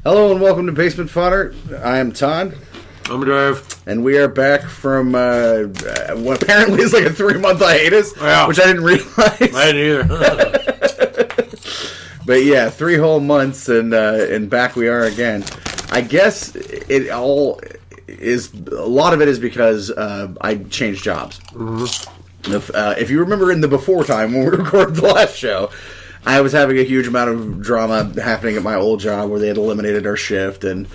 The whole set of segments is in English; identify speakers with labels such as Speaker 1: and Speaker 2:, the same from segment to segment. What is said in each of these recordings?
Speaker 1: Hello and welcome to Basement Fodder. I am Todd.
Speaker 2: I'm Dave.
Speaker 1: And we are back from what apparently is like a 3-month hiatus, which I didn't realize.
Speaker 2: I didn't either.
Speaker 1: But yeah, 3 whole months and back we are again. I guess a lot of it is because I changed jobs. Mm-hmm. If you remember in the before time when we recorded the last show, I was having a huge amount of drama happening at my old job where they had eliminated our shift and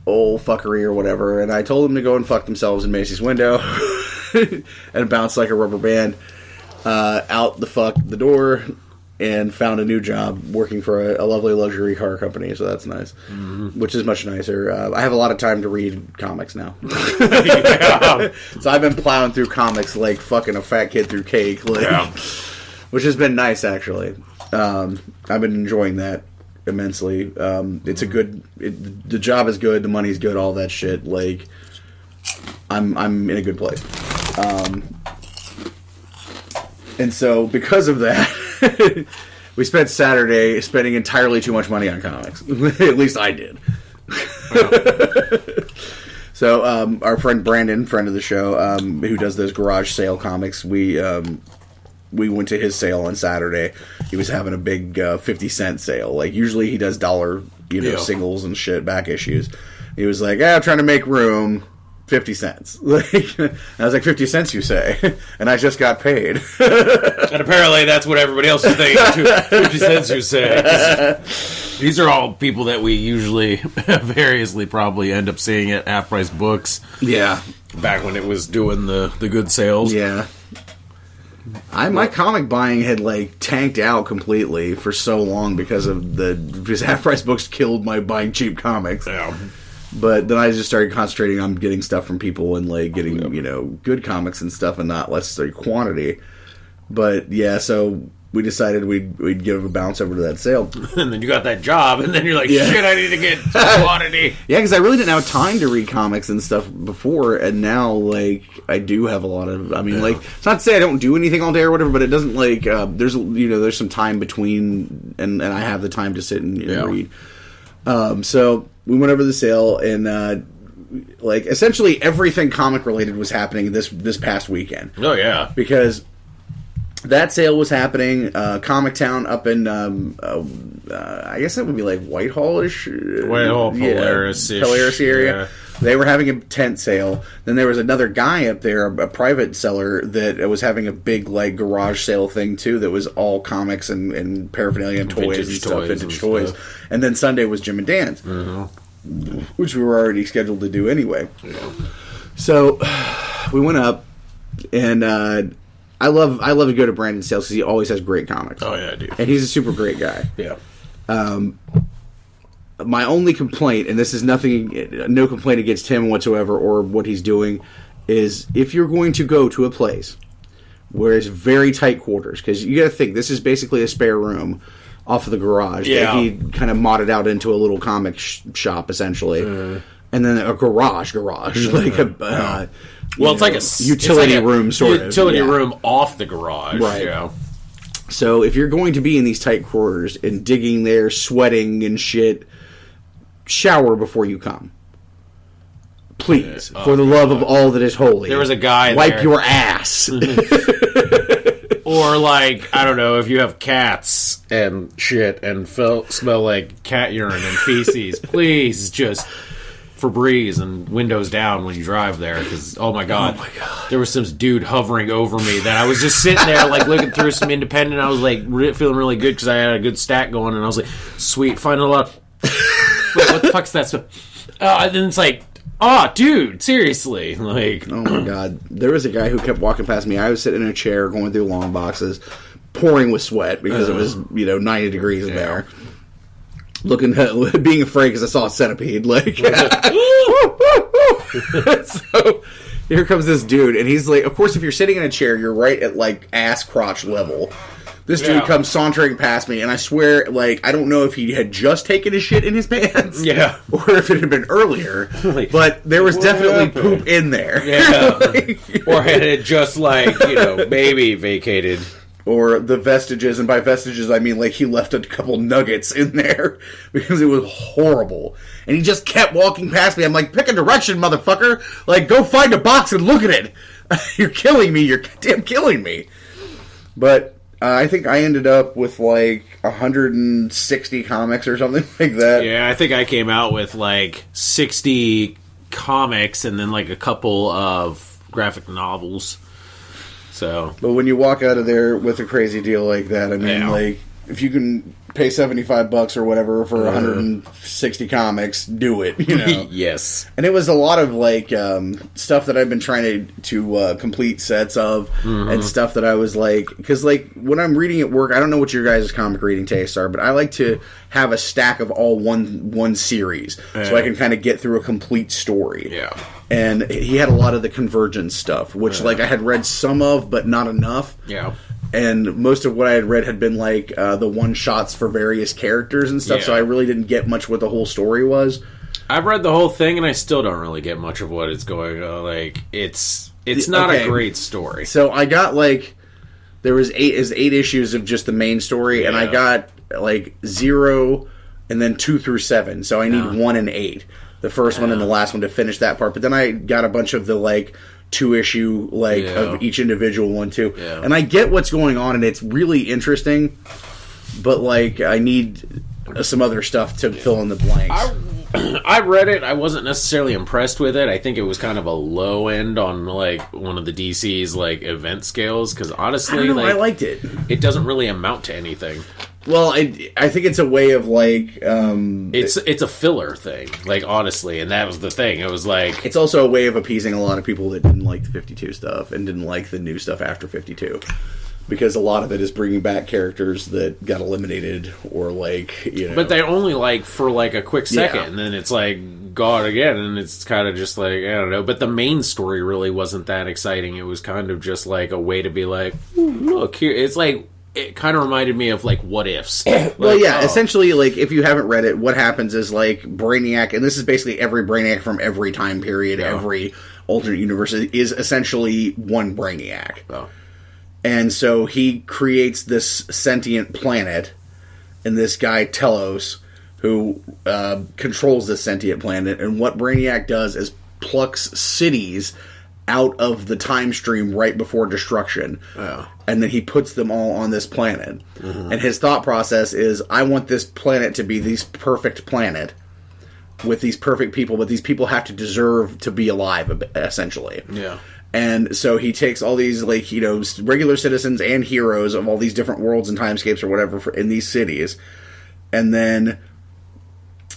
Speaker 1: old fuckery or whatever. And I told them to go and fuck themselves in Macy's window and bounce like a rubber band out the door and found a new job working for a lovely luxury car company. So that's nice, which is much nicer. I have a lot of time to read comics now. So I've been plowing through comics like fucking a fat kid through cake. Which has been nice, actually. I've been enjoying that immensely. It's a good... the job is good, the money's good, all that shit. Like, I'm in a good place. And so, because of that, we spent Saturday spending entirely too much money on comics. At least I did. So, our friend Brandon, friend of the show, who does those garage sale comics, we went to his sale on Saturday. He was having a big 50-cent sale. Like, usually he does dollar, singles and shit, back issues. He was like, I'm trying to make room, 50 cents. Like, I was like, 50 cents, you say? And I just got paid.
Speaker 2: And apparently that's what everybody else is thinking, too. 50 cents, you say. These are all people that we usually, variously, probably end up seeing at half-price books.
Speaker 1: Yeah.
Speaker 2: Back when it was doing the good sales.
Speaker 1: Yeah. My comic buying had like tanked out completely for so long because half price books killed my buying cheap comics. Yeah. But then I just started concentrating on getting stuff from people and like getting good comics and stuff and not less quantity. But yeah, so we decided we'd give a bounce over to that sale.
Speaker 2: And then you got that job, and then you're like, shit, I need to get quantity.
Speaker 1: Yeah, because I really didn't have time to read comics and stuff before, and now, like, I do have a lot of... I mean, like, it's not to say I don't do anything all day or whatever, but it doesn't, like... there's some time between, and I have the time to sit and read. So, we went over the sale, and, like, essentially everything comic-related was happening this past weekend.
Speaker 2: Oh, yeah.
Speaker 1: Because... that sale was happening, Comic Town up in, I guess that would be like Whitehall-ish?
Speaker 2: Whitehall, Polaris
Speaker 1: area.
Speaker 2: Yeah.
Speaker 1: They were having a tent sale. Then there was another guy up there, a private seller, that was having a big like garage sale thing too that was all comics and paraphernalia and toys and stuff, vintage toys. And then Sunday was Jim and Dan's, which we were already scheduled to do anyway. Yeah. So we went up and... I love to go to Brandon's sales because he always has great comics.
Speaker 2: Oh, yeah, I do.
Speaker 1: And he's a super great guy.
Speaker 2: Yeah.
Speaker 1: My only complaint, and this is no complaint against him whatsoever or what he's doing, is if you're going to go to a place where it's very tight quarters, because you got to think, this is basically a spare room off of the garage that he kind of modded out into a little comic shop, essentially. And then a garage, like a...
Speaker 2: it's like a
Speaker 1: utility room, sort of.
Speaker 2: Utility room off the garage.
Speaker 1: Right.
Speaker 2: Yeah.
Speaker 1: So if you're going to be in these tight quarters and digging there, sweating and shit, shower before you come. Please. For the love of all that is holy.
Speaker 2: There was a guy
Speaker 1: Wipe your ass.
Speaker 2: Or, like, I don't know, if you have cats and shit and smell like cat urine and feces, please just... Febreze and windows down when you drive there, because oh my god, there was some dude hovering over me that I was just sitting there like looking through some independent. I was like feeling really good because I had a good stack going, and I was like, sweet, finding a lot. Wait, what the fuck's that? And then it's like, dude, seriously, like,
Speaker 1: oh my god, there was a guy who kept walking past me. I was sitting in a chair going through long boxes, pouring with sweat because it was 90 degrees in there. Being afraid because I saw a centipede. Like, so here comes this dude, and he's like, of course, if you're sitting in a chair, you're right at like ass crotch level. This dude comes sauntering past me, and I swear, like, I don't know if he had just taken his shit in his pants, or if it had been earlier, but there was definitely poop in there.
Speaker 2: Or had it just like maybe vacated
Speaker 1: or the vestiges, and by vestiges I mean like he left a couple nuggets in there because it was horrible. And he just kept walking past me. I'm like, pick a direction, motherfucker. Like, go find a box and look at it. You're killing me. You're goddamn killing me. But I think I ended up with like 160 comics or something like that.
Speaker 2: Yeah, I think I came out with like 60 comics and then like a couple of graphic novels. So,
Speaker 1: but when you walk out of there with a crazy deal like that, I mean, like, if you can pay $75 or whatever for 160 comics, do it, you know?
Speaker 2: Yes.
Speaker 1: And it was a lot of, like, stuff that I've been trying to complete sets of, and stuff that I was like, because, like, when I'm reading at work, I don't know what your guys' comic reading tastes are, but I like to have a stack of all one series, so I can kind of get through a complete story.
Speaker 2: Yeah.
Speaker 1: And he had a lot of the Convergence stuff, which, like, I had read some of, but not enough.
Speaker 2: Yeah.
Speaker 1: And most of what I had read had been, like, the one-shots for various characters and stuff, so I really didn't get much what the whole story was.
Speaker 2: I've read the whole thing, and I still don't really get much of what it's going on. Like, it's not a great story.
Speaker 1: So I got, like, there was eight issues of just the main story, and I got, like, 0 and then 2 through 7, so I need 1 and 8. The first one and the last one to finish that part. But then I got a bunch of the, like, 2-issue, like, of each individual one, too. Yeah. And I get what's going on, and it's really interesting, but, like, I need some other stuff to fill in the blanks.
Speaker 2: I read it. I wasn't necessarily impressed with it. I think it was kind of a low end on, like, one of the DC's, like, event scales, because honestly,
Speaker 1: I don't know,
Speaker 2: like,
Speaker 1: I liked it.
Speaker 2: It doesn't really amount to anything.
Speaker 1: Well, I think it's a way of, like...
Speaker 2: It's a filler thing, like, honestly, and that was the thing. It was like...
Speaker 1: It's also a way of appeasing a lot of people that didn't like the 52 stuff and didn't like the new stuff after 52. Because a lot of it is bringing back characters that got eliminated or, like, you know...
Speaker 2: But they only, like, for, like, a quick second, and then it's, like, gone again, and it's kind of just, like, I don't know. But the main story really wasn't that exciting. It was kind of just, like, a way to be like, look, here... It's, like... It kind of reminded me of, like, What Ifs. Like,
Speaker 1: well, yeah, essentially, like, if you haven't read it, what happens is, like, Brainiac, and this is basically every Brainiac from every time period, every alternate universe, is essentially one Brainiac.
Speaker 2: Oh.
Speaker 1: And so he creates this sentient planet, and this guy, Telos, who controls this sentient planet, and what Brainiac does is plucks cities out of the time stream right before destruction. Oh. And then he puts them all on this planet. Mm-hmm. And his thought process is, I want this planet to be this perfect planet with these perfect people, but these people have to deserve to be alive, essentially.
Speaker 2: Yeah.
Speaker 1: And so he takes all these, like, you know, regular citizens and heroes of all these different worlds and timescapes or whatever in these cities. And then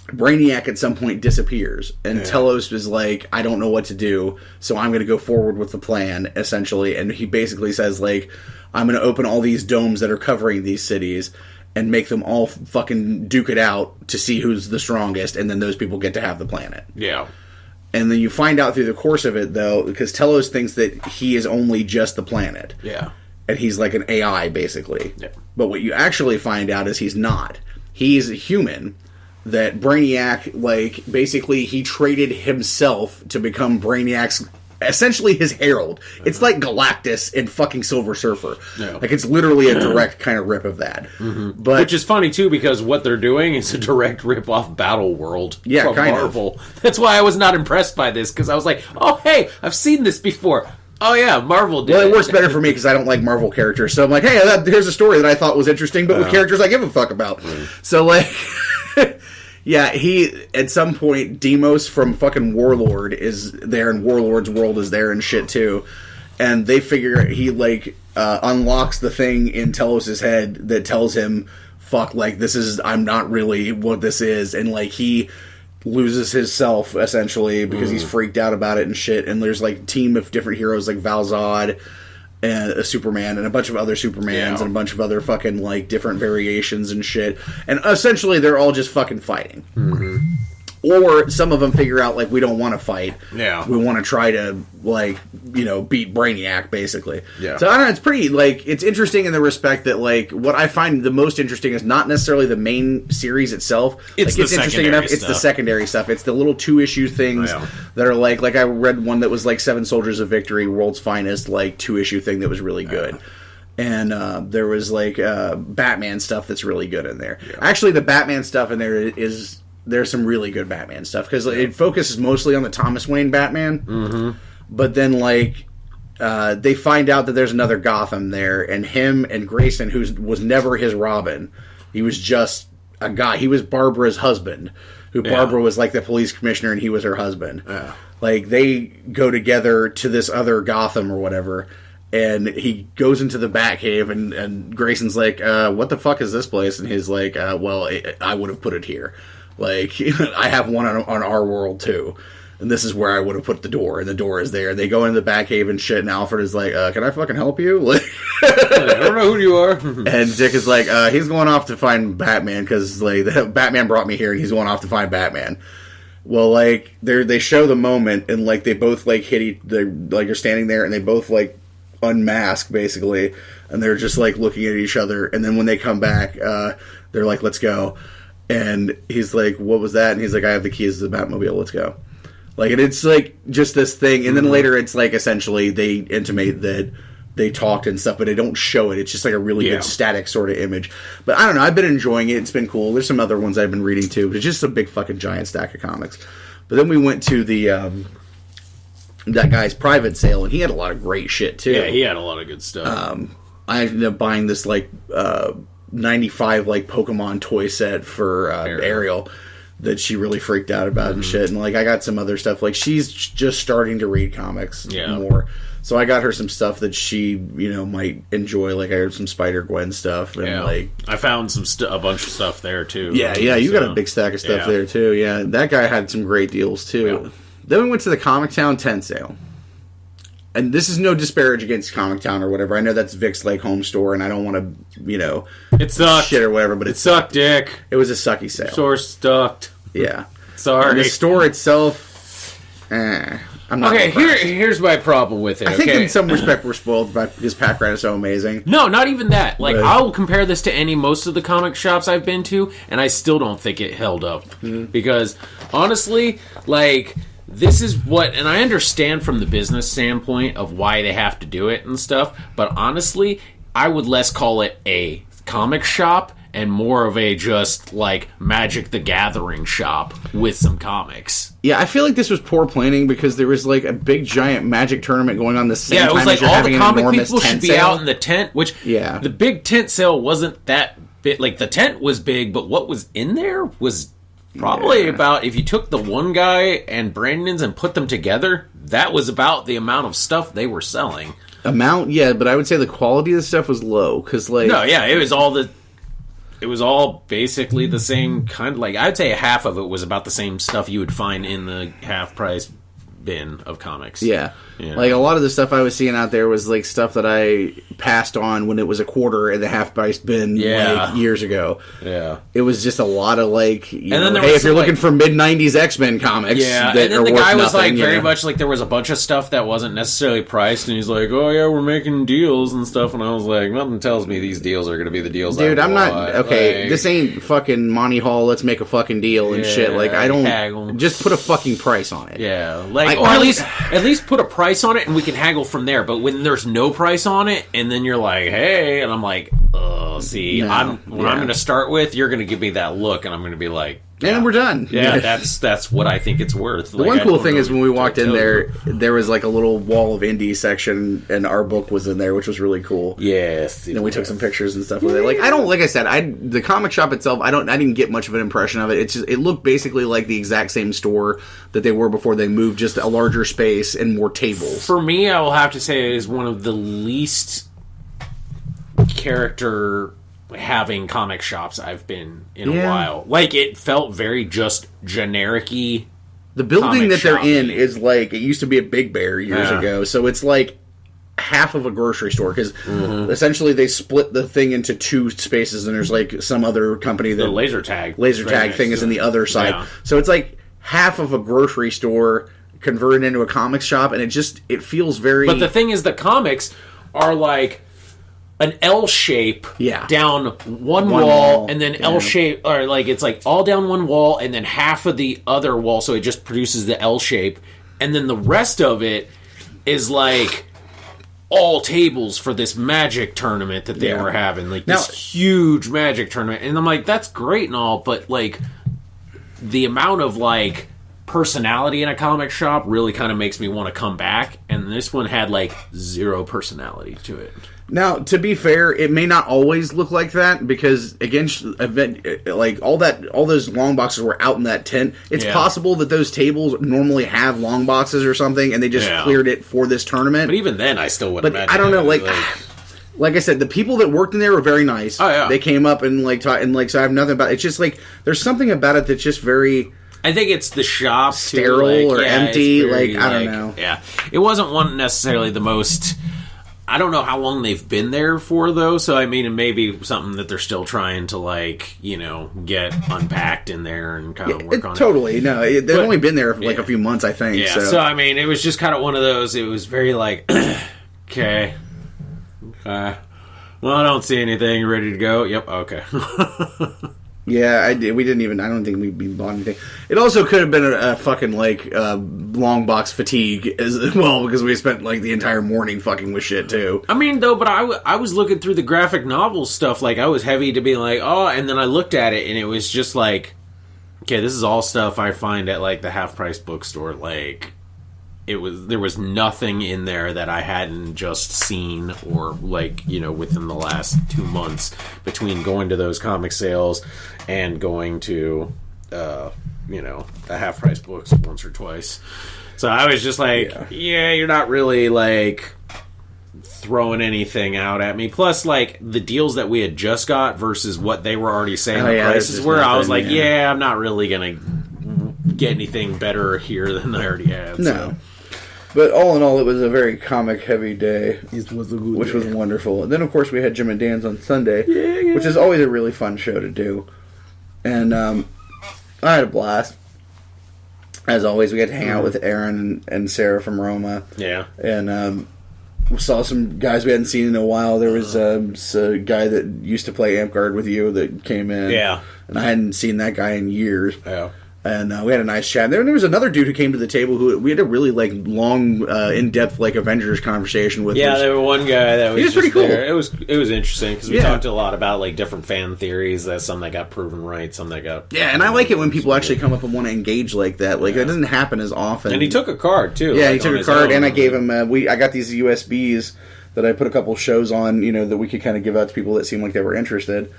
Speaker 1: Brainiac at some point disappears, and Telos is like, I don't know what to do, so I'm going to go forward with the plan, essentially. And he basically says, like, I'm going to open all these domes that are covering these cities and make them all fucking duke it out to see who's the strongest, and then those people get to have the planet.
Speaker 2: Yeah.
Speaker 1: And then you find out through the course of it, though, because Telos thinks that he is only just the planet.
Speaker 2: Yeah.
Speaker 1: And he's like an AI, basically.
Speaker 2: Yeah.
Speaker 1: But what you actually find out is he's not. He's a human. That Brainiac, like, basically he traded himself to become Brainiac's, essentially his herald. It's like Galactus in fucking Silver Surfer. Yeah. Like, it's literally a direct kind of rip of that. Mm-hmm. But
Speaker 2: which is funny, too, because what they're doing is a direct rip off Battle World from Marvel. That's why I was not impressed by this, because I was like, oh, hey, I've seen this before. Oh, yeah, Marvel did.
Speaker 1: Well, it works better for me because I don't like Marvel characters. So I'm like, hey, here's a story that I thought was interesting, but with characters I give a fuck about. So, like... Yeah, he, at some point, Deimos from fucking Warlord is there, and Warlord's world is there and shit, too. And they figure he, like, unlocks the thing in Telos' head that tells him, fuck, like, I'm not really what this is. And, like, he loses his self, essentially, because he's freaked out about it and shit. And there's, like, a team of different heroes, like Val-Zod and a Superman and a bunch of other Supermans and a bunch of other fucking, like, different variations and shit. And essentially they're all just fucking fighting. Mm-hmm. Or some of them figure out, like, we don't want to fight. Yeah. We want to try to, like, you know, beat Brainiac, basically. Yeah. So, I don't know, it's pretty, like, it's interesting in the respect that, like, what I find the most interesting is not necessarily the main series itself.
Speaker 2: It's
Speaker 1: interesting enough. It's the secondary stuff. It's the little 2-issue things that are, like I read one that was, like, 7 Soldiers of Victory, World's Finest, like, 2-issue thing that was really good. And there was like Batman stuff that's really good in there. Yeah. Actually, the Batman stuff in there there's some really good Batman stuff because it focuses mostly on the Thomas Wayne Batman. Mm-hmm. But then like they find out that there's another Gotham there, and him and Grayson, who was never his Robin, he was just a guy. He was Barbara's husband. Barbara was like the police commissioner, and he was her husband. Yeah. Like they go together to this other Gotham or whatever. And he goes into the Batcave, and Grayson's like, what the fuck is this place? And he's like, well, I would have put it here. Like, I have one on our world, too. And this is where I would have put the door, and the door is there. They go into the Batcave and shit, and Alfred is like, can I fucking help you? Like,
Speaker 2: I don't know who you are.
Speaker 1: And Dick is like, he's going off to find Batman, because, like, Batman brought me here, and he's going off to find Batman. Well, like, they show the moment, and, like, they both, like, they're standing there, and they both, like, unmask basically, and they're just like looking at each other, and then when they come back they're like, let's go, and he's like, what was that? And he's like, I have the keys to the Batmobile, let's go. Like, and it's like just this thing, and then later it's like essentially they intimate that they talked and stuff, but they don't show it. It's just like a really good static sort of image. But I don't know, I've been enjoying it. It's been cool. There's some other ones I've been reading too, but it's just a big fucking giant stack of comics. But then we went to the that guy's private sale, and he had a lot of great shit too.
Speaker 2: Yeah, he had a lot of good stuff.
Speaker 1: I ended up buying this like 95 like Pokemon toy set for Ariel that she really freaked out about and shit. And like I got some other stuff. Like she's just starting to read comics more, so I got her some stuff that she might enjoy. Like I heard some Spider-Gwen stuff, and like
Speaker 2: I found a bunch of stuff there too.
Speaker 1: Yeah, you got a big stack of stuff there too. Yeah, that guy had some great deals too. Yeah. Then we went to the Comic Town tent sale. And this is no disparage against Comic Town or whatever. I know that's Vic's like home store, and I don't want to,
Speaker 2: it sucked.
Speaker 1: Shit or whatever, but
Speaker 2: it sucked, Dick.
Speaker 1: It was a sucky sale.
Speaker 2: Store sucked.
Speaker 1: Yeah.
Speaker 2: Sorry.
Speaker 1: And the store itself, I'm not
Speaker 2: here's my problem with it.
Speaker 1: I think in some respect we're spoiled because Pac Rat is so amazing.
Speaker 2: No, not even that. Like, I'll compare this to most of the comic shops I've been to, and I still don't think it held up. Mm-hmm. Because, honestly, like, this is what, and I understand from the business standpoint of why they have to do it and stuff, but honestly, I would less call it a comic shop and more of a just, like, Magic the Gathering shop with some comics.
Speaker 1: Yeah, I feel like this was poor planning because there was, like, a big, giant Magic tournament going on the same time.
Speaker 2: Yeah, it was like all the comic people should be
Speaker 1: sale.
Speaker 2: Out in the tent, which, the big tent sale wasn't that big. Like, the tent was big, but what was in there was probably about, if you took the one guy and Brandon's and put them together, that was about the amount of stuff they were selling.
Speaker 1: But I would say the quality of the stuff was low, because, like...
Speaker 2: No, yeah, it was all basically the same kind of, like, I'd say half of it was about the same stuff you would find in the half-price bin of comics.
Speaker 1: Yeah. Like, a lot of the stuff I was seeing out there was, like, stuff that I passed on when it was a quarter in the half-price bin, like, years ago.
Speaker 2: Yeah.
Speaker 1: It was just a lot of, like, hey,
Speaker 2: if
Speaker 1: you're looking for mid-90s X-Men comics that
Speaker 2: and then
Speaker 1: are
Speaker 2: the
Speaker 1: worth
Speaker 2: guy was,
Speaker 1: nothing,
Speaker 2: like, very much, like, there was a bunch of stuff that wasn't necessarily priced, and he's like, oh, yeah, we're making deals and stuff, and I was like, nothing tells me these deals are going to be the deals
Speaker 1: Dude, I'm not...
Speaker 2: Like,
Speaker 1: this ain't fucking Monty Hall, let's make a fucking deal and shit. Like, I don't...
Speaker 2: Haggle.
Speaker 1: Just put a fucking price on it.
Speaker 2: Yeah. Like, or at least put a price on it, and we can haggle from there. But when there's no price on it, and then you're like, hey, and I'm like, I'm going to start with, you're going to give me that look, and I'm going to be like,
Speaker 1: and we're done.
Speaker 2: Yeah, that's what I think it's worth.
Speaker 1: The one cool thing is when we walked in there was like a little wall of indie section, and our book was in there, which was really cool.
Speaker 2: Yes,
Speaker 1: and we took some pictures and stuff with it. Like like I said, the comic shop itself, I didn't get much of an impression of it. It looked basically like the exact same store that they were before they moved, just a larger space and more tables.
Speaker 2: For me, I will have to say it is one of the least character having comic shops I've been in a while. Like, it felt very just generic-y.
Speaker 1: The building that they're in is like, it used to be a Big Bear years ago, so it's like half of a grocery store, because essentially they split the thing into two spaces, and there's like some other company that...
Speaker 2: The laser tag
Speaker 1: thing is in the other side. Yeah. So it's like half of a grocery store converted into a comic shop, and it feels very...
Speaker 2: But the thing is, the comics are like an L shape down one wall, and then L shape, or like it's like all down one wall, and then half of the other wall, so it just produces the L shape, and then the rest of it is like all tables for this Magic tournament that they were having, like this huge Magic tournament, and I'm like, that's great and all, but like the amount of like personality in a comic shop really kind of makes me want to come back, and this one had like zero personality to it.
Speaker 1: Now, to be fair, it may not always look like that because, again, like all those long boxes were out in that tent. It's possible that those tables normally have long boxes or something, and they just cleared it for this tournament.
Speaker 2: But even then, I still wouldn't. But
Speaker 1: I don't know, like I said, the people that worked in there were very nice.
Speaker 2: Oh yeah,
Speaker 1: they came up and like taught, and like so I have nothing about it. It's just like there's something about it that's just very.
Speaker 2: I think it's the shop
Speaker 1: sterile or empty. Very, I don't know.
Speaker 2: Yeah, it wasn't one necessarily the most. I don't know how long they've been there for, though, so I mean, it may be something that they're still trying to, like, you know, get unpacked in there and kind of work on it.
Speaker 1: Totally, no, they've only been there for, like, a few months, I think.
Speaker 2: Yeah, so I mean, it was just kind of one of those, it was very, like, okay, well, I don't see anything, you ready to go? Yep, okay.
Speaker 1: Yeah, we didn't even. I don't think we bought anything. It also could have been a fucking like long box fatigue as well because we spent like the entire morning fucking with shit too.
Speaker 2: I mean, though, but I was looking through the graphic novel stuff. Like I was heavy to be like, oh, and then I looked at it and it was just like, okay, this is all stuff I find at like the half price bookstore. Like there was nothing in there that I hadn't just seen or like, you know, within the last 2 months between going to those comic sales and going to, you know, the half price books once or twice. So I was just like, yeah, you're not really like throwing anything out at me. Plus, like the deals that we had just got versus what they were already saying the prices were, I was like, I'm not really gonna get anything better here than I already had.
Speaker 1: No.
Speaker 2: So.
Speaker 1: But all in all, it was a very comic-heavy day,
Speaker 3: It was a good
Speaker 1: which
Speaker 3: day.
Speaker 1: was wonderful. And then, of course, we had Jim and Dan's on Sunday, which is always a really fun show to do. And I had a blast. As always, we got to hang out with Aaron and Sarah from Roma.
Speaker 2: Yeah.
Speaker 1: And we saw some guys we hadn't seen in a while. There was a guy that used to play Amp Guard with you that came in.
Speaker 2: Yeah.
Speaker 1: And I hadn't seen that guy in years.
Speaker 2: Yeah.
Speaker 1: And we had a nice chat. There was another dude who came to the table who we had a really like long, in-depth like Avengers conversation with.
Speaker 2: Yeah, there was one guy that was,
Speaker 1: he was pretty cool.
Speaker 2: There. It was interesting because we talked a lot about like different fan theories. That some that got proven right, some that got
Speaker 1: and I like it when people actually come up and want to engage like that. Like that doesn't happen as often.
Speaker 2: And he took a card too.
Speaker 1: Yeah,
Speaker 2: like,
Speaker 1: he took a card, and I gave him. I got these USBs that I put a couple shows on. You know that we could kind of give out to people that seemed like they were interested.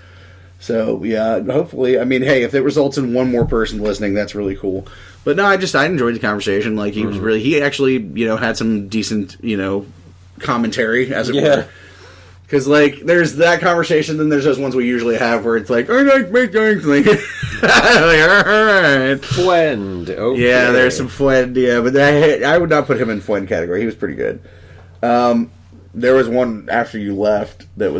Speaker 1: So, yeah, hopefully, I mean, hey, if it results in one more person listening, that's really cool. But no, I enjoyed the conversation. Like, he actually, you know, had some decent, you know, commentary, as it were. Because, like, there's that conversation, then there's those ones we usually have where it's like, I like my things. Like, alright.
Speaker 2: Fwend. Okay.
Speaker 1: Yeah, there's some Fwend, but I would not put him in Fwend category. He was pretty good. There was one after you left that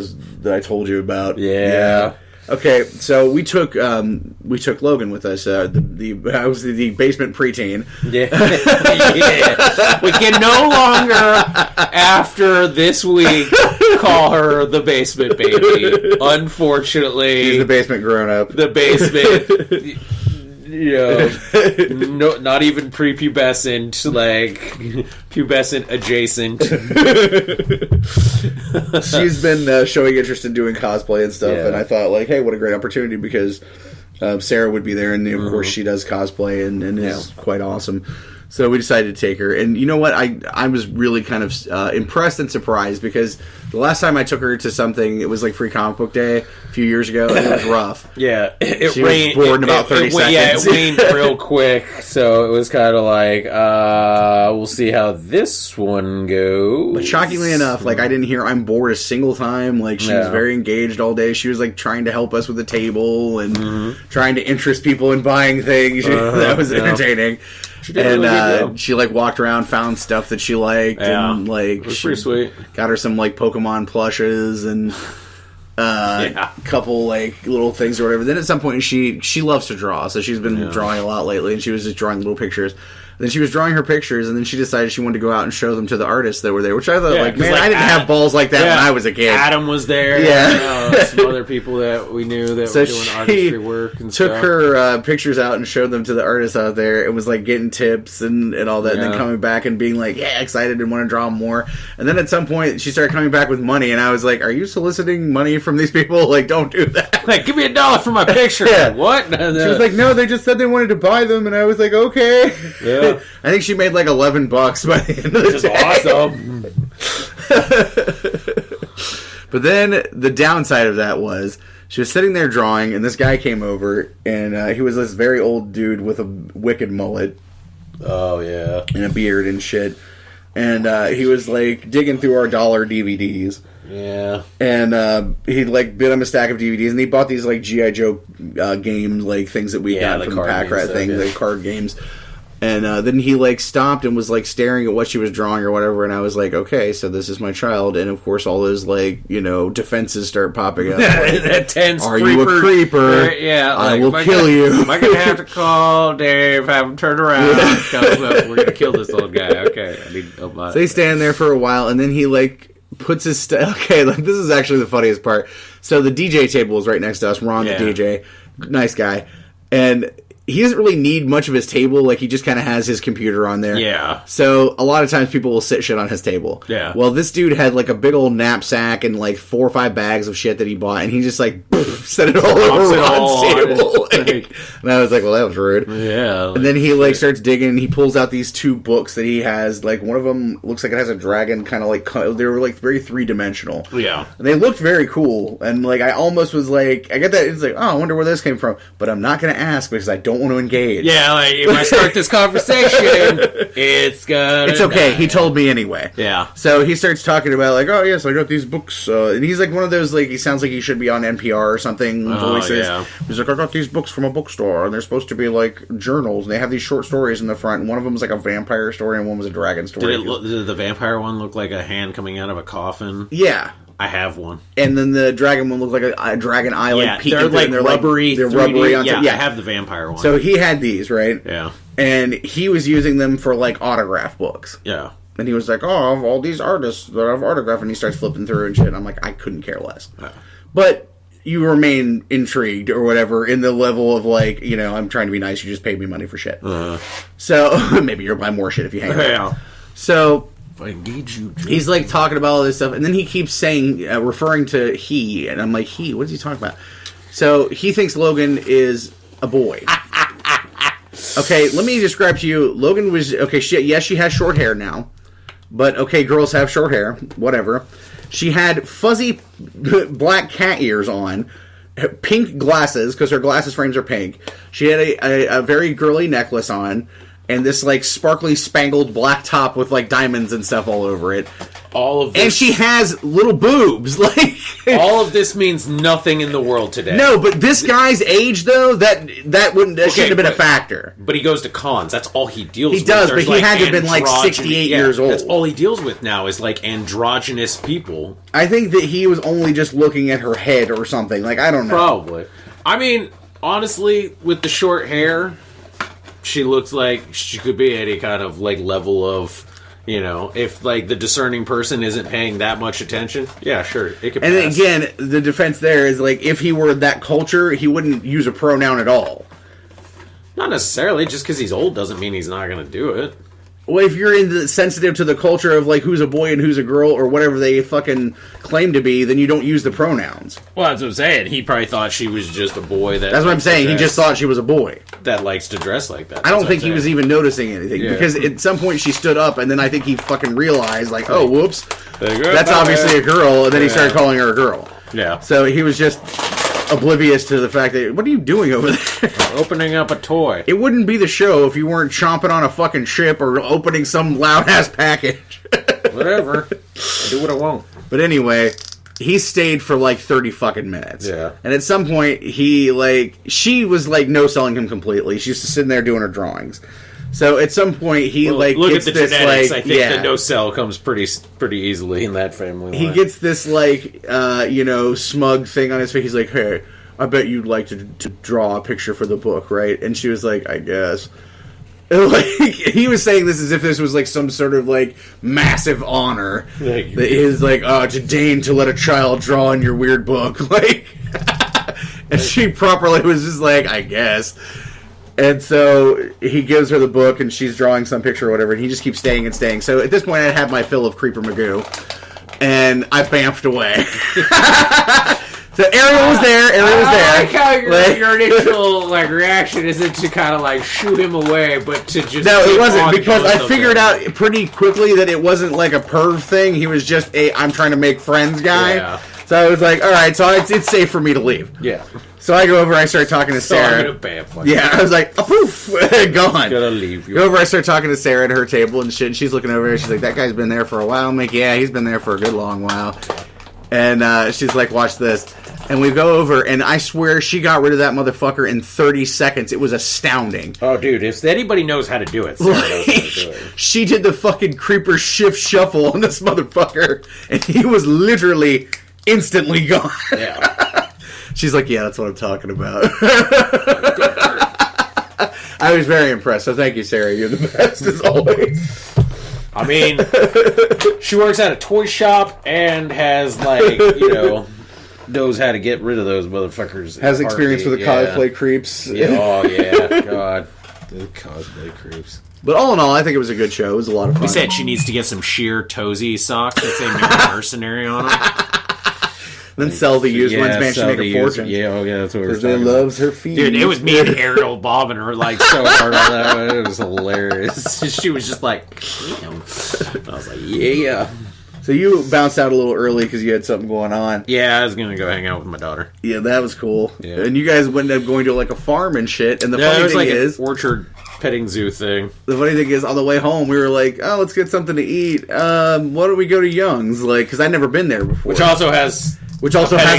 Speaker 1: I told you about.
Speaker 2: Yeah.
Speaker 1: Okay, so we took Logan with us. I was the basement preteen.
Speaker 2: Yeah. We can no longer, after this week, call her the basement baby. Unfortunately,
Speaker 1: she's the basement grown up.
Speaker 2: The basement. You know, not even prepubescent, like pubescent adjacent.
Speaker 1: She's been showing interest in doing cosplay and stuff, and I thought, like, hey, what a great opportunity because Sarah would be there, and of course she does cosplay and is quite awesome. So we decided to take her, and you know what? I was really kind of impressed and surprised because the last time I took her to something, it was like Free Comic Book Day a few years ago, and it was rough.
Speaker 2: Yeah,
Speaker 1: she was bored in about 30 seconds.
Speaker 2: Yeah, it waned real quick, so it was kind of like, we'll see how this one goes.
Speaker 1: But shockingly enough, like I didn't hear I'm bored a single time. Like she was very engaged all day. She was like trying to help us with the table and trying to interest people in buying things. That was entertaining.
Speaker 2: She did a really good job.
Speaker 1: She like walked around, found stuff that she liked, and like
Speaker 2: it was pretty sweet.
Speaker 1: Got her some like Pokemon plushes and a couple like little things or whatever. Then at some point she loves to draw, so she's been drawing a lot lately, and she was just drawing little pictures. then she was drawing her pictures, and then she decided she wanted to go out and show them to the artists that were there, which I thought, man, I didn't have balls like that when I was a kid.
Speaker 2: Adam was there.
Speaker 1: Yeah.
Speaker 2: Some other people that we knew that were doing artistry work and
Speaker 1: took
Speaker 2: stuff.
Speaker 1: her pictures out and showed them to the artists out there, and was like getting tips and all that, and then coming back and being like, excited and want to draw more. And then at some point, she started coming back with money, and I was like, are you soliciting money from these people? Like, don't do that.
Speaker 2: Like, give me $1 for my picture. What?
Speaker 1: She was like, no, they just said they wanted to buy them, and I was like, okay.
Speaker 2: Yeah.
Speaker 1: I think she made like $11 by the end of the day.
Speaker 2: Awesome.
Speaker 1: But then the downside of that was she was sitting there drawing, and this guy came over, and he was this very old dude with a wicked mullet.
Speaker 2: Oh, yeah.
Speaker 1: And a beard and shit. And he was like digging through our dollar DVDs.
Speaker 2: Yeah.
Speaker 1: And he like bid on a stack of DVDs, and he bought these like G.I. Joe games, like things that we got from the pack rat thing, like card games. And then he like stopped and was like staring at what she was drawing or whatever, and I was like, okay, so this is my child. And of course all those like, defenses start popping up. Like,
Speaker 2: that tense
Speaker 1: are you a creeper?
Speaker 2: Yeah,
Speaker 1: I will kill you.
Speaker 2: Am I gonna have to call Dave, have him turn around? We're gonna kill this old guy. Okay, I need help.
Speaker 1: So they stand there for a while, and then he like puts his okay, like this is actually the funniest part. So the DJ table is right next to us. Ron, the DJ, nice guy, and he doesn't really need much of his table. Like, he just kind of has his computer on there.
Speaker 2: Yeah.
Speaker 1: So a lot of times people will sit shit on his table.
Speaker 2: Yeah.
Speaker 1: Well, this dude had like a big old knapsack and like 4 or 5 bags of shit that he bought, and he just like set it all over Ron's table. And I was like, well, that was rude.
Speaker 2: Yeah.
Speaker 1: And then he like starts digging, and he pulls out these 2 books that he has. Like, one of them looks like it has a dragon, kind of like, they were like very 3-dimensional.
Speaker 2: Yeah.
Speaker 1: And they looked very cool. And like, I almost was like, I get that, it's like, oh, I wonder where this came from. But I'm not going to ask because I don't want to engage.
Speaker 2: Yeah, like, if I start this conversation, it's
Speaker 1: okay. He told me anyway.
Speaker 2: Yeah.
Speaker 1: So he starts talking about like, oh yes, I got these books, and he's like one of those like, he sounds like he should be on NPR or something. Voices.
Speaker 2: Yeah.
Speaker 1: He's like, I got these books from a bookstore, and they're supposed to be like journals, and they have these short stories in the front. And one of them was like a vampire story, and one was a dragon story.
Speaker 2: Did the vampire one look like a hand coming out of a coffin?
Speaker 1: Yeah.
Speaker 2: I have one.
Speaker 1: And then the dragon one looked like a dragon eye, like peeking
Speaker 2: they're like rubbery.
Speaker 1: They're rubbery.
Speaker 2: I have the vampire one.
Speaker 1: So he had these, right?
Speaker 2: Yeah.
Speaker 1: And he was using them for like autograph books.
Speaker 2: Yeah.
Speaker 1: And he was like, oh, of all these artists that I've autographed, and he starts flipping through and shit. And I'm like, I couldn't care less. Yeah. But you remain intrigued or whatever in the level of like, I'm trying to be nice. You just paid me money for shit. So maybe you'll buy more shit if you hang out.
Speaker 2: Yeah.
Speaker 1: So
Speaker 2: I need you.
Speaker 1: He's like talking about all this stuff, and then he keeps saying, referring to he, and I'm like, he? What is he talking about? So he thinks Logan is a boy. Okay, let me describe to you. Logan was yes, she has short hair now, but okay, girls have short hair, whatever. She had fuzzy black cat ears on, pink glasses because her glasses frames are pink. She had a very girly necklace on. And this, like, sparkly, spangled black top with, like, diamonds and stuff all over it.
Speaker 2: All of this.
Speaker 1: And she has little boobs. Like,
Speaker 2: all of this means nothing in the world today.
Speaker 1: No, but this guy's age, though, that shouldn't have been a factor.
Speaker 2: But he goes to cons. That's all he deals with.
Speaker 1: He does, but he had to have been, like, 68 years old.
Speaker 2: That's all he deals with now is, like, androgynous people.
Speaker 1: I think that he was only just looking at her head or something. Like, I don't know.
Speaker 2: Probably. I mean, honestly, with the short hair, she looks like she could be any kind of, like, level of, if, like, the discerning person isn't paying that much attention, yeah, sure, it could pass.
Speaker 1: And again, the defense there is, like, if he were that culture, he wouldn't use a pronoun at all.
Speaker 2: Not necessarily. Just because he's old doesn't mean he's not going to do it.
Speaker 1: Well, if you're sensitive to the culture of, like, who's a boy and who's a girl or whatever they fucking claim to be, then you don't use the pronouns.
Speaker 2: Well, that's what I'm saying. He probably thought she was just a boy that...
Speaker 1: That's what I'm saying. He just thought she was a boy.
Speaker 2: That likes to dress like that.
Speaker 1: I don't think he was even noticing anything. Yeah. Because at some point she stood up, and then I think he fucking realized, like, oh, whoops. That's obviously a girl, and then he started calling her a girl.
Speaker 2: Yeah.
Speaker 1: So he was just oblivious to the fact that, what are you doing over there?
Speaker 2: Opening up a toy.
Speaker 1: It wouldn't be the show if you weren't chomping on a fucking chip or opening some loud-ass package.
Speaker 2: Whatever. I do what I want.
Speaker 1: But anyway, he stayed for like 30 fucking minutes.
Speaker 2: Yeah.
Speaker 1: And at some point, she was like no-selling him completely. She's just sitting there doing her drawings. So at some point, he
Speaker 2: look
Speaker 1: gets
Speaker 2: at the
Speaker 1: this
Speaker 2: genetics.
Speaker 1: like,
Speaker 2: I think the no-sell comes pretty easily in that family line.
Speaker 1: He gets this like, smug thing on his face. He's like, hey, I bet you'd like to draw a picture for the book, right? And she was like, I guess. Like, he was saying this as if this was like some sort of like massive honor that is like, to deign to let a child draw in your weird book. Like, and she properly was just like, I guess. And so he gives her the book, and she's drawing some picture or whatever, and he just keeps staying and staying. So at this point, I had my fill of Creeper Magoo, and I bamfed away. So Ariel was there.
Speaker 2: I like how your initial reaction isn't to kind of like shoot him away, but to just
Speaker 1: no, it wasn't, because I figured out pretty quickly that it wasn't like a perv thing. He was just I'm trying to make friends guy. Yeah. So I was like, all right, so it's safe for me to leave.
Speaker 2: Yeah.
Speaker 1: So I go over, I start talking to Sarah. I was like, poof, gone.
Speaker 2: Gotta leave.
Speaker 1: Go over, I start talking to Sarah at her table and shit, and she's looking over there, she's like, that guy's been there for a while. I'm like, yeah, he's been there for a good long while. And she's like, watch this. And we go over, and I swear she got rid of that motherfucker in 30 seconds. It was astounding.
Speaker 2: Oh, dude, if anybody knows how to do it, Sarah knows how to do it.
Speaker 1: She did the fucking creeper shift shuffle on this motherfucker, and he was literally instantly gone.
Speaker 2: Yeah.
Speaker 1: She's like, yeah, that's what I'm talking about. I was very impressed, so thank you, Sarah. You're the best, as always.
Speaker 2: I mean, she works at a toy shop and has, knows how to get rid of those motherfuckers.
Speaker 1: Has experience with the cosplay creeps.
Speaker 2: Yeah, oh, yeah, God. The cosplay creeps.
Speaker 1: But all in all, I think it was a good show. It was a lot of fun.
Speaker 2: We said she needs to get some sheer toesy socks that say mercenary on them.
Speaker 1: Then sell the used ones, man. She make a fortune.
Speaker 2: That's what we're
Speaker 1: talking about. Loves her feet.
Speaker 2: Dude, it was me and Ariel bobbing her so hard on that one. It was hilarious. She was just like, damn. I was like, yeah.
Speaker 1: So you bounced out a little early because you had something going on.
Speaker 2: Yeah, I was going to go hang out with my daughter.
Speaker 1: Yeah, that was cool.
Speaker 2: Yeah.
Speaker 1: And you guys ended up going to a farm and shit. And the funny thing is,
Speaker 2: an orchard petting zoo thing.
Speaker 1: The funny thing is, on the way home, we were like, oh, let's get something to eat. Why don't we go to Young's? Because I'd never been there before.
Speaker 2: Which also has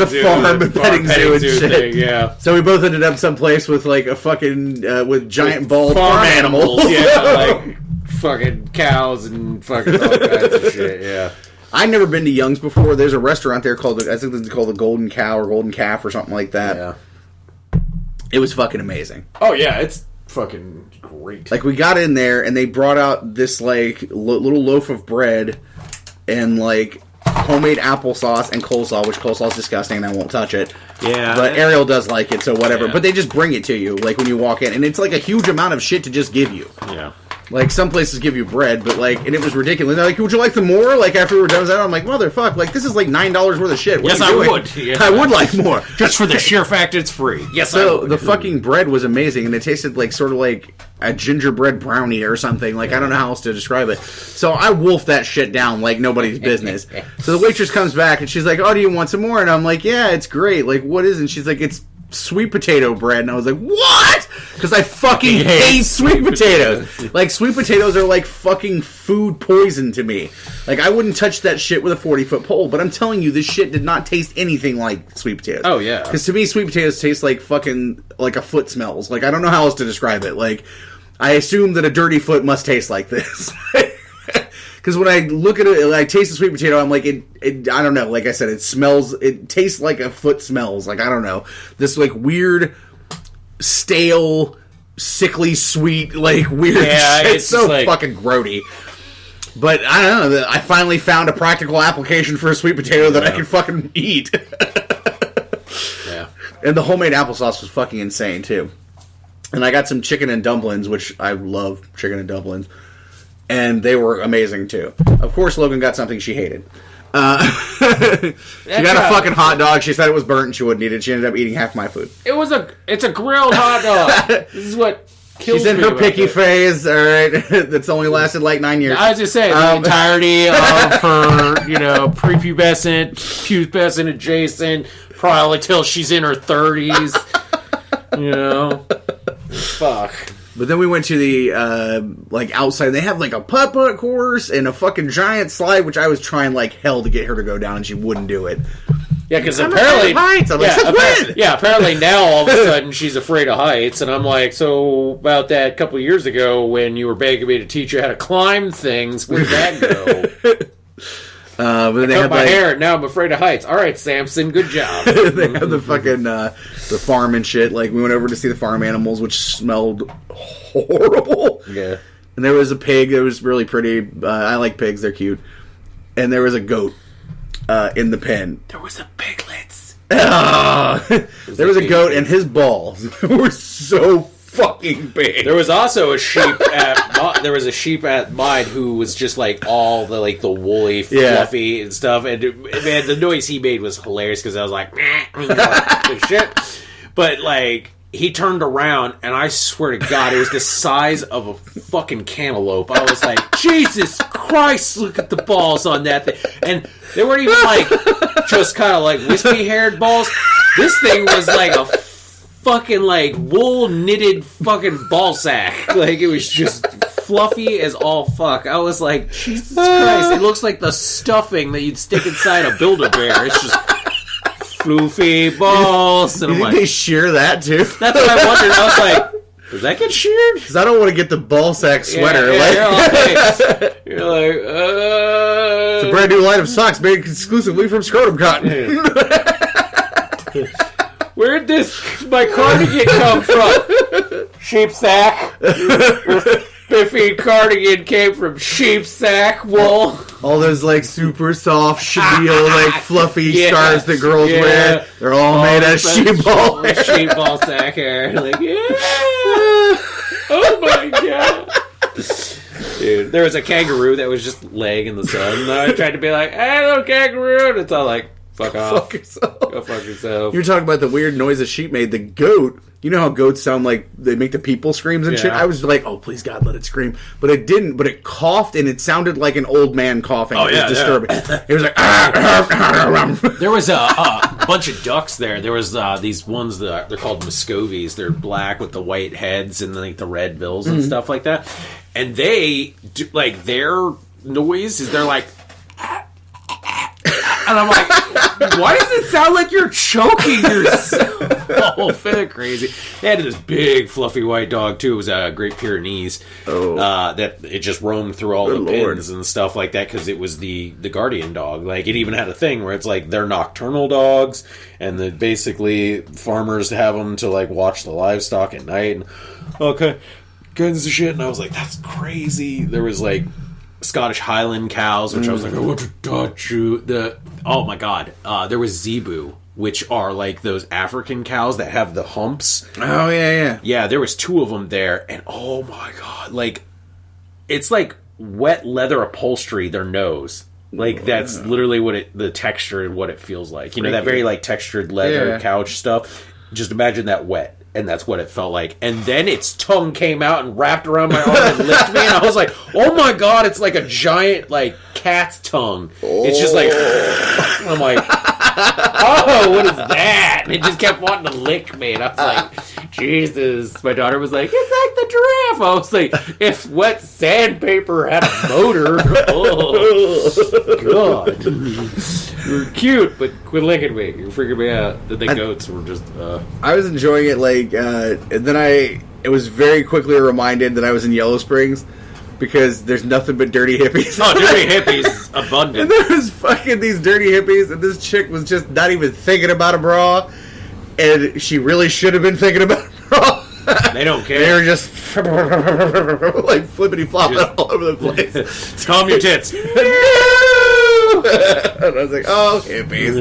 Speaker 1: a farm and petting zoo and shit.
Speaker 2: Thing, yeah.
Speaker 1: So we both ended up someplace with a fucking with giant bald farm animals.
Speaker 2: Yeah, fucking cows and fucking all kinds of shit. Yeah.
Speaker 1: I'd never been to Young's before. There's a restaurant there called the Golden Cow or Golden Calf or something like that.
Speaker 2: Yeah.
Speaker 1: It was fucking amazing.
Speaker 2: Oh yeah, it's fucking great.
Speaker 1: We got in there and they brought out this little loaf of bread and homemade applesauce and coleslaw, which coleslaw is disgusting and I won't touch it.
Speaker 2: Yeah.
Speaker 1: But Ariel does like it, so whatever.
Speaker 2: Yeah.
Speaker 1: But they just bring it to you, when you walk in. And it's a huge amount of shit to just give you.
Speaker 2: Yeah.
Speaker 1: Some places give you bread, but and it was ridiculous. They're like, would you like some more? After we were done with that, I'm like, motherfuck, this is $9 worth of shit. What
Speaker 2: yes,
Speaker 1: I
Speaker 2: would. Yes,
Speaker 1: I would like more.
Speaker 2: Just for the sheer fact it's free. Yes,
Speaker 1: so the fucking bread was amazing, and it tasted sort of like a gingerbread brownie or something. I don't know how else to describe it. So I wolfed that shit down like nobody's business. So the waitress comes back, and she's like, oh, do you want some more? And I'm like, yeah, it's great. What is it? And she's like, it's sweet potato bread. And I was like, what? Because I fucking hate sweet potatoes. Sweet potatoes are fucking food poison to me. I wouldn't touch that shit with a 40-foot pole, but I'm telling you, this shit did not taste anything like sweet potatoes.
Speaker 2: Oh, yeah.
Speaker 1: Because to me, sweet potatoes taste like fucking, a foot smells. I don't know how else to describe it. I assume that a dirty foot must taste like this. Because when I look at it, I taste the sweet potato, I'm like, I don't know. Like I said, it tastes like a foot smells. I don't know. This, weird, stale, sickly sweet, weird
Speaker 2: yeah,
Speaker 1: shit. It's so fucking grody. But I don't know. I finally found a practical application for a sweet potato that I can fucking eat.
Speaker 2: Yeah.
Speaker 1: And the homemade applesauce was fucking insane, too. And I got some chicken and dumplings, which I love chicken and dumplings. And they were amazing, too. Of course, Logan got something she hated. She got a fucking hot dog. She said it was burnt and she wouldn't eat it. She ended up eating half my food.
Speaker 2: It's a grilled hot dog. This is what kills me.
Speaker 1: She's in her picky phase, all right? That's only lasted 9 years.
Speaker 2: I was just saying, the entirety of her, prepubescent, pubescent adjacent, probably till she's in her 30s. Fuck.
Speaker 1: But then we went to the, outside. They have, a putt-putt course and a fucking giant slide, which I was trying like hell to get her to go down, and she wouldn't do it.
Speaker 2: Yeah, because apparently... apparently now, all of a sudden, she's afraid of heights, and I'm like, so about that couple of years ago when you were begging me to teach you how to climb things, where'd that go?
Speaker 1: But then
Speaker 2: I cut my hair, now I'm afraid of heights. All right, Samson, good job.
Speaker 1: They have the fucking the farm and shit. Like, we went over to see the farm animals, which smelled horrible.
Speaker 2: Yeah.
Speaker 1: And there was a pig that was really pretty. I like pigs; they're cute. And there was a goat in the pen.
Speaker 2: There was a piglets.
Speaker 1: There was a goat, and his balls were so fucking big.
Speaker 2: There was also a sheep at mine who was just like all the woolly, fluffy and stuff. And man, the noise he made was hilarious because I was like, shit. But like, he turned around, and I swear to God, it was the size of a fucking cantaloupe. I was like, Jesus Christ, look at the balls on that thing. And they weren't even like just kind of like wispy-haired balls. This thing was like a fucking like wool knitted fucking ball sack. Like, it was just fluffy as all fuck. I was like, Jesus Christ, it looks like the stuffing that you'd stick inside a Build-A-Bear. It's just floofy balls. And
Speaker 1: You think they shear that too?
Speaker 2: that's what I wondered. I was like, does that get sheared?
Speaker 1: Because I don't want to get the ball sack sweater.
Speaker 2: You're like,
Speaker 1: It's a brand new line of socks made exclusively from scrotum cotton.
Speaker 2: Where'd my cardigan come from? Sheep sack. Your spiffy cardigan came from sheep sack wool.
Speaker 1: All those like super soft chenille, like fluffy scarves that girls wear. They're all made out of sheep ball hair.
Speaker 2: Sheep ball sack hair. Like, oh my God. Dude, there was a kangaroo that was just laying in the sun. And I tried to be like, hey, little kangaroo. And it's all like, fuck off.
Speaker 1: Fuck yourself.
Speaker 2: Go fuck yourself.
Speaker 1: You're talking about the weird noise a sheep made. The goat, you know how goats sound like they make the people screams and shit? I was like, oh, please God, let it scream. But it didn't. But it coughed, and it sounded like an old man coughing. It was disturbing. It was like,
Speaker 2: There was a bunch of ducks there. There was these ones that they're called Muscovies. They're black with the white heads and like the red bills and stuff like that. And they do, like, their noise is they're like, and I'm like, why does it sound like you're choking yourself? They're crazy. They had this big fluffy white dog too. It was a Great Pyrenees. That it just roamed through all the pens and stuff like that because it was the guardian dog. Like, it even had a thing where it's like they're nocturnal dogs, and then basically farmers have them to like watch the livestock at night and okay, kinds of shit. And I was like, that's crazy. There was like Scottish Highland cows, which I was like, I want to touch you. Oh my God, there was zebu, which are like those African cows that have the humps.
Speaker 1: Oh yeah.
Speaker 2: There was 2 of them there, and oh my God, like, it's like wet leather upholstery. Their nose, like, that's literally what the texture and what it feels like. You know, that very like textured leather couch stuff. Just imagine that wet. And that's what it felt like. And then its tongue came out and wrapped around my arm and licked me. And I was like, oh my God, it's like a giant, like, cat's tongue. It's just like, I'm like, oh, what is that? And it just kept wanting to lick me. And I was like, Jesus. My daughter was like, it's like the giraffe. I was like, if wet sandpaper had a motor. Oh, God. You're cute, but quit licking me. You're freaking me out. The goats were just...
Speaker 1: I was enjoying it, like, and then it was very quickly reminded that I was in Yellow Springs because there's nothing but dirty hippies.
Speaker 2: Oh, dirty hippies abundant.
Speaker 1: And there was fucking these dirty hippies, and this chick was just not even thinking about a bra, and she really should have been thinking about a bra.
Speaker 2: They don't care.
Speaker 1: They were just like flippity flopping all over the place.
Speaker 2: Calm your tits.
Speaker 1: And I was like, oh, hippies.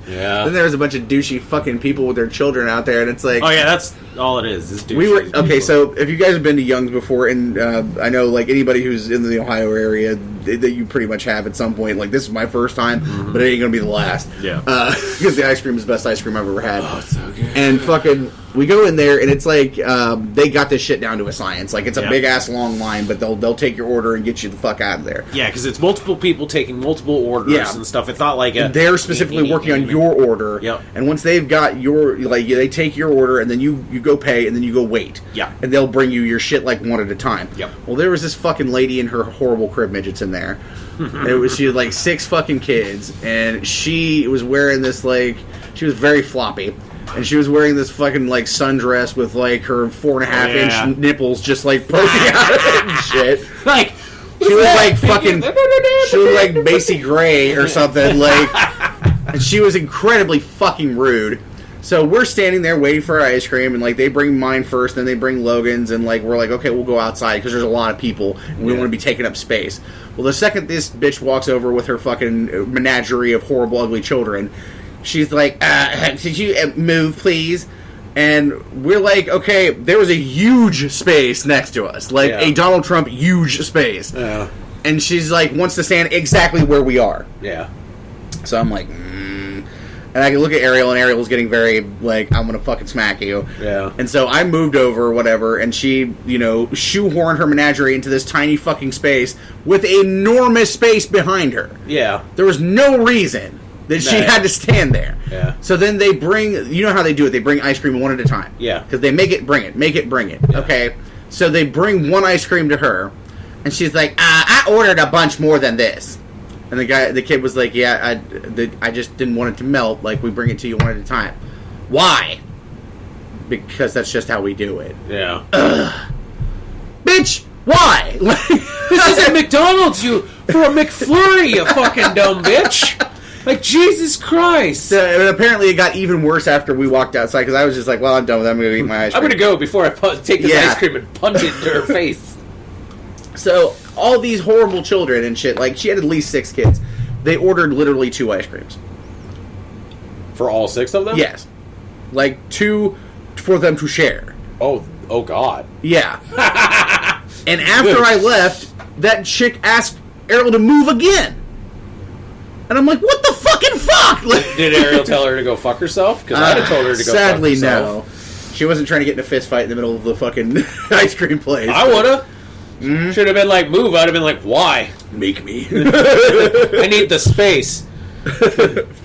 Speaker 2: Yeah.
Speaker 1: Then there was a bunch of douchey fucking people with their children out there, and it's like,
Speaker 2: oh yeah, that's all it is douchey.
Speaker 1: We were okay. So if you guys have been to Young's before, and I know like anybody who's in the Ohio area that you pretty much have at some point. Like, this is my first time, but it ain't gonna be the last.
Speaker 2: Yeah.
Speaker 1: Because the ice cream is the best ice cream I've ever had.
Speaker 2: Oh, it's so good.
Speaker 1: And fucking, we go in there, and it's like they got this shit down to a science. Like, it's a big ass long line, but they'll take your order and get you the fuck out of there.
Speaker 2: Yeah, because it's multiple people taking multiple orders and stuff. It's not like
Speaker 1: they're specifically working on your order.
Speaker 2: Yep.
Speaker 1: And once they've got your, like, they take your order, and then you go pay, and then you go wait.
Speaker 2: Yeah.
Speaker 1: And they'll bring you your shit like one at a time.
Speaker 2: Yep.
Speaker 1: Well, there was this fucking lady and her horrible crib midgets in there. She had like 6 fucking kids, and she was wearing this, like, she was very floppy. And she was wearing this fucking, like, sundress with, like, her 4.5 inch nipples just, like, poking out of it and shit.
Speaker 2: Like,
Speaker 1: She was like fucking. She was like Macy Gray or something. Like, and she was incredibly fucking rude. So we're standing there waiting for our ice cream, and like they bring mine first, then they bring Logan's, and like we're like, okay, we'll go outside because there's a lot of people, and we don't want to be taking up space. Well, the second this bitch walks over with her fucking menagerie of horrible, ugly children, she's like, "Could you move, please?" And we're like, okay, there was a huge space next to us, like a Donald Trump huge space, and she's like wants to stand exactly where we are.
Speaker 2: Yeah.
Speaker 1: So I'm like. And I can look at Ariel, and Ariel's getting very, like, I'm gonna fucking smack you.
Speaker 2: Yeah.
Speaker 1: And so I moved over, or whatever, and she, you know, shoehorned her menagerie into this tiny fucking space with enormous space behind her.
Speaker 2: Yeah.
Speaker 1: There was no reason that she had to stand there.
Speaker 2: Yeah.
Speaker 1: So then they bring, you know how they do it, they bring ice cream one at a time.
Speaker 2: Yeah.
Speaker 1: Because they make it, bring it, make it, bring it. Yeah. Okay? So they bring one ice cream to her, and she's like, I ordered a bunch more than this. And the kid was like, yeah, I just didn't want it to melt. Like, we bring it to you one at a time. Why? Because that's just how we do it.
Speaker 2: Yeah.
Speaker 1: Bitch, why?
Speaker 2: This isn't McDonald's, you, for a McFlurry, you fucking dumb bitch. Like, Jesus Christ.
Speaker 1: And apparently it got even worse after we walked outside, because I was just like, well, I'm done with it. I'm going to eat my ice cream.
Speaker 2: I'm going to go before I take this ice cream and punch it into her face.
Speaker 1: So, all these horrible children and shit, like, she had at least 6 kids. They ordered literally 2 ice creams.
Speaker 2: For all 6 of them?
Speaker 1: Yes. Like, 2 for them to share.
Speaker 2: Oh God.
Speaker 1: Yeah. And after I left, that chick asked Ariel to move again. And I'm like, what the fucking fuck? Like,
Speaker 2: did Ariel tell her to go fuck herself? Because I'd have told her to go fuck herself. Sadly, no.
Speaker 1: She wasn't trying to get in a fist fight in the middle of the fucking ice cream place.
Speaker 2: I would've. Mm-hmm. Should have been like, move. I'd have been like, why?
Speaker 1: Make me.
Speaker 2: I need the space.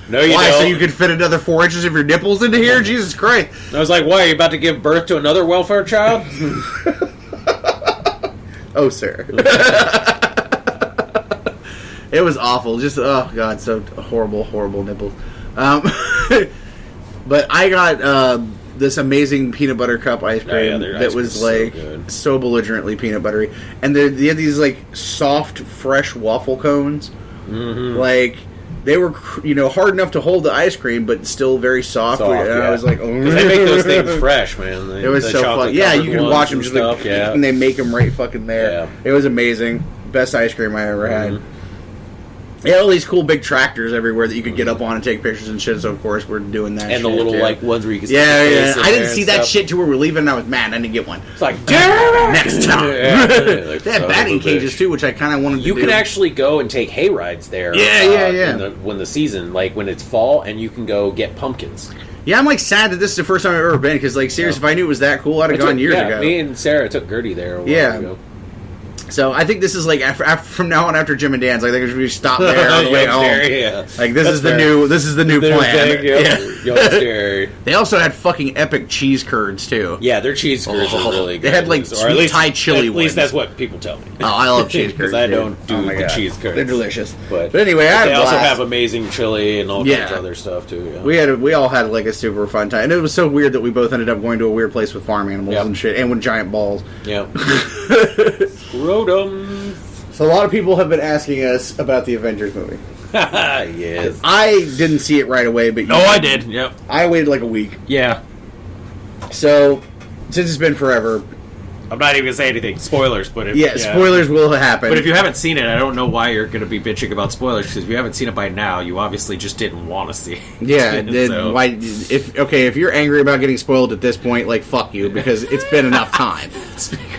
Speaker 2: No, you
Speaker 1: why?
Speaker 2: don't.
Speaker 1: So you could fit another 4 inches of your nipples into here? Jesus Christ.
Speaker 2: I was like, why? Are you about to give birth to another welfare child?
Speaker 1: Oh, sir. It was awful. Just, oh, God, so horrible, horrible nipples. But I got this amazing peanut butter cup ice cream that was like so belligerently peanut buttery, and they had these like soft, fresh waffle cones. Mm-hmm. Like they were, hard enough to hold the ice cream, but still very soft. And I was like, oh,
Speaker 2: they make those things fresh, man.
Speaker 1: It was so fun. Yeah, you can watch them just like, and they make them right fucking there. Yeah. It was amazing. Best ice cream I ever had. They had all these cool big tractors everywhere that you could get up on and take pictures and shit, so of course we're doing that.
Speaker 2: And the little like ones where you can
Speaker 1: see I didn't see that shit till we were leaving and I was mad I didn't get one.
Speaker 2: It's like,
Speaker 1: next time. They had batting cages too, which I kind of wanted to do.
Speaker 2: You can actually go and take hay rides there. When the season, like when it's fall, and you can go get pumpkins.
Speaker 1: Yeah, I'm like sad that this is the first time I've ever been, because like seriously, if I knew it was that cool, I'd have gone years ago.
Speaker 2: Me and Sarah took Gertie there a while ago.
Speaker 1: So I think this is like from now on after Jim and Dan's. Like I think we should stop there on the way home. Like this is the new plan. They also had fucking epic cheese curds too.
Speaker 2: Yeah, their cheese curds are really good.
Speaker 1: They had like sweet Thai chili ones.
Speaker 2: At least that's what people tell me.
Speaker 1: Oh, I love cheese curds.
Speaker 2: Because I don't do the cheese curds.
Speaker 1: They're delicious.
Speaker 2: But
Speaker 1: anyway,
Speaker 2: they also have amazing chili and all kinds of other stuff too. Yeah.
Speaker 1: We all had like a super fun time, and it was so weird that we both ended up going to a weird place with farm animals and shit, and with giant balls.
Speaker 2: Yeah. Scrotum.
Speaker 1: So a lot of people have been asking us about the Avengers movie.
Speaker 2: Yes.
Speaker 1: I didn't see it right away, but
Speaker 2: I did. Yep.
Speaker 1: I waited like a week.
Speaker 2: Yeah.
Speaker 1: So since it's been forever,
Speaker 2: I'm not even going to say anything. Spoilers, but
Speaker 1: spoilers will happen.
Speaker 2: But if you haven't seen it, I don't know why you're going to be bitching about spoilers, because if you haven't seen it by now, you obviously just didn't want to see it.
Speaker 1: Yeah, why? If you're angry about getting spoiled at this point, like fuck you, because it's been enough time.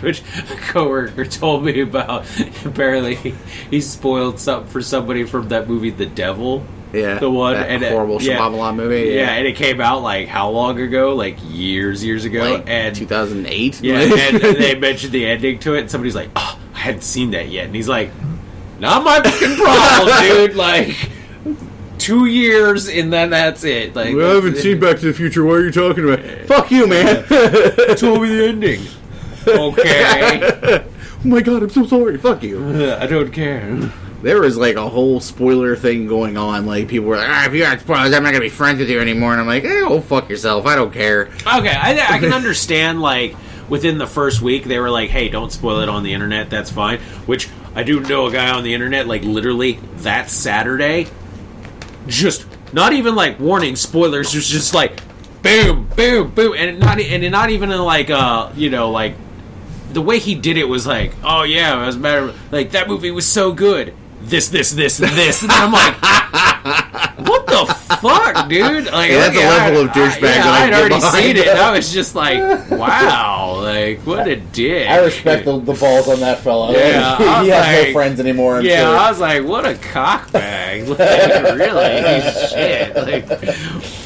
Speaker 2: Which a coworker told me about. Apparently, he spoiled something for somebody from that movie, The Devil.
Speaker 1: Yeah,
Speaker 2: the one
Speaker 1: that horrible Shyamalan movie.
Speaker 2: Yeah, and it came out like how long ago? Like years ago,
Speaker 1: like
Speaker 2: and
Speaker 1: 2008.
Speaker 2: Yeah, and they mentioned the ending to it, and somebody's like, "Oh, I hadn't seen that yet," and he's like, "Not my fucking problem, dude." Like 2 years, and then that's it. Like,
Speaker 1: I haven't seen Back to the Future. What are you talking about? Fuck you, man.
Speaker 2: Told me the ending. Okay.
Speaker 1: Oh my god, I'm so sorry. Fuck you.
Speaker 2: I don't care.
Speaker 1: There was like a whole spoiler thing going on. Like people were like, if you got spoilers, I'm not gonna be friends with you anymore. And I'm like, go fuck yourself. I don't care.
Speaker 2: Okay, I can understand like within the first week, they were like, hey, don't spoil it on the internet, that's fine. Which, I do know a guy on the internet, like, literally, that Saturday, just, not even, like, warning, spoilers, it was just like, boom, boom, boom, and not even in, like, like, the way he did it was like, oh, yeah, it was better, like, that movie was so good. This, and then I'm like, what the fuck, dude? Like,
Speaker 1: that's a level of douchebag that
Speaker 2: I'd already seen it.
Speaker 1: That.
Speaker 2: I was just like, wow, like, what a dick.
Speaker 1: I respect the balls on that fella.
Speaker 2: Yeah,
Speaker 1: he has no friends anymore. I'm sure.
Speaker 2: I was like, what a cockbag. Like, really? He's shit. Like,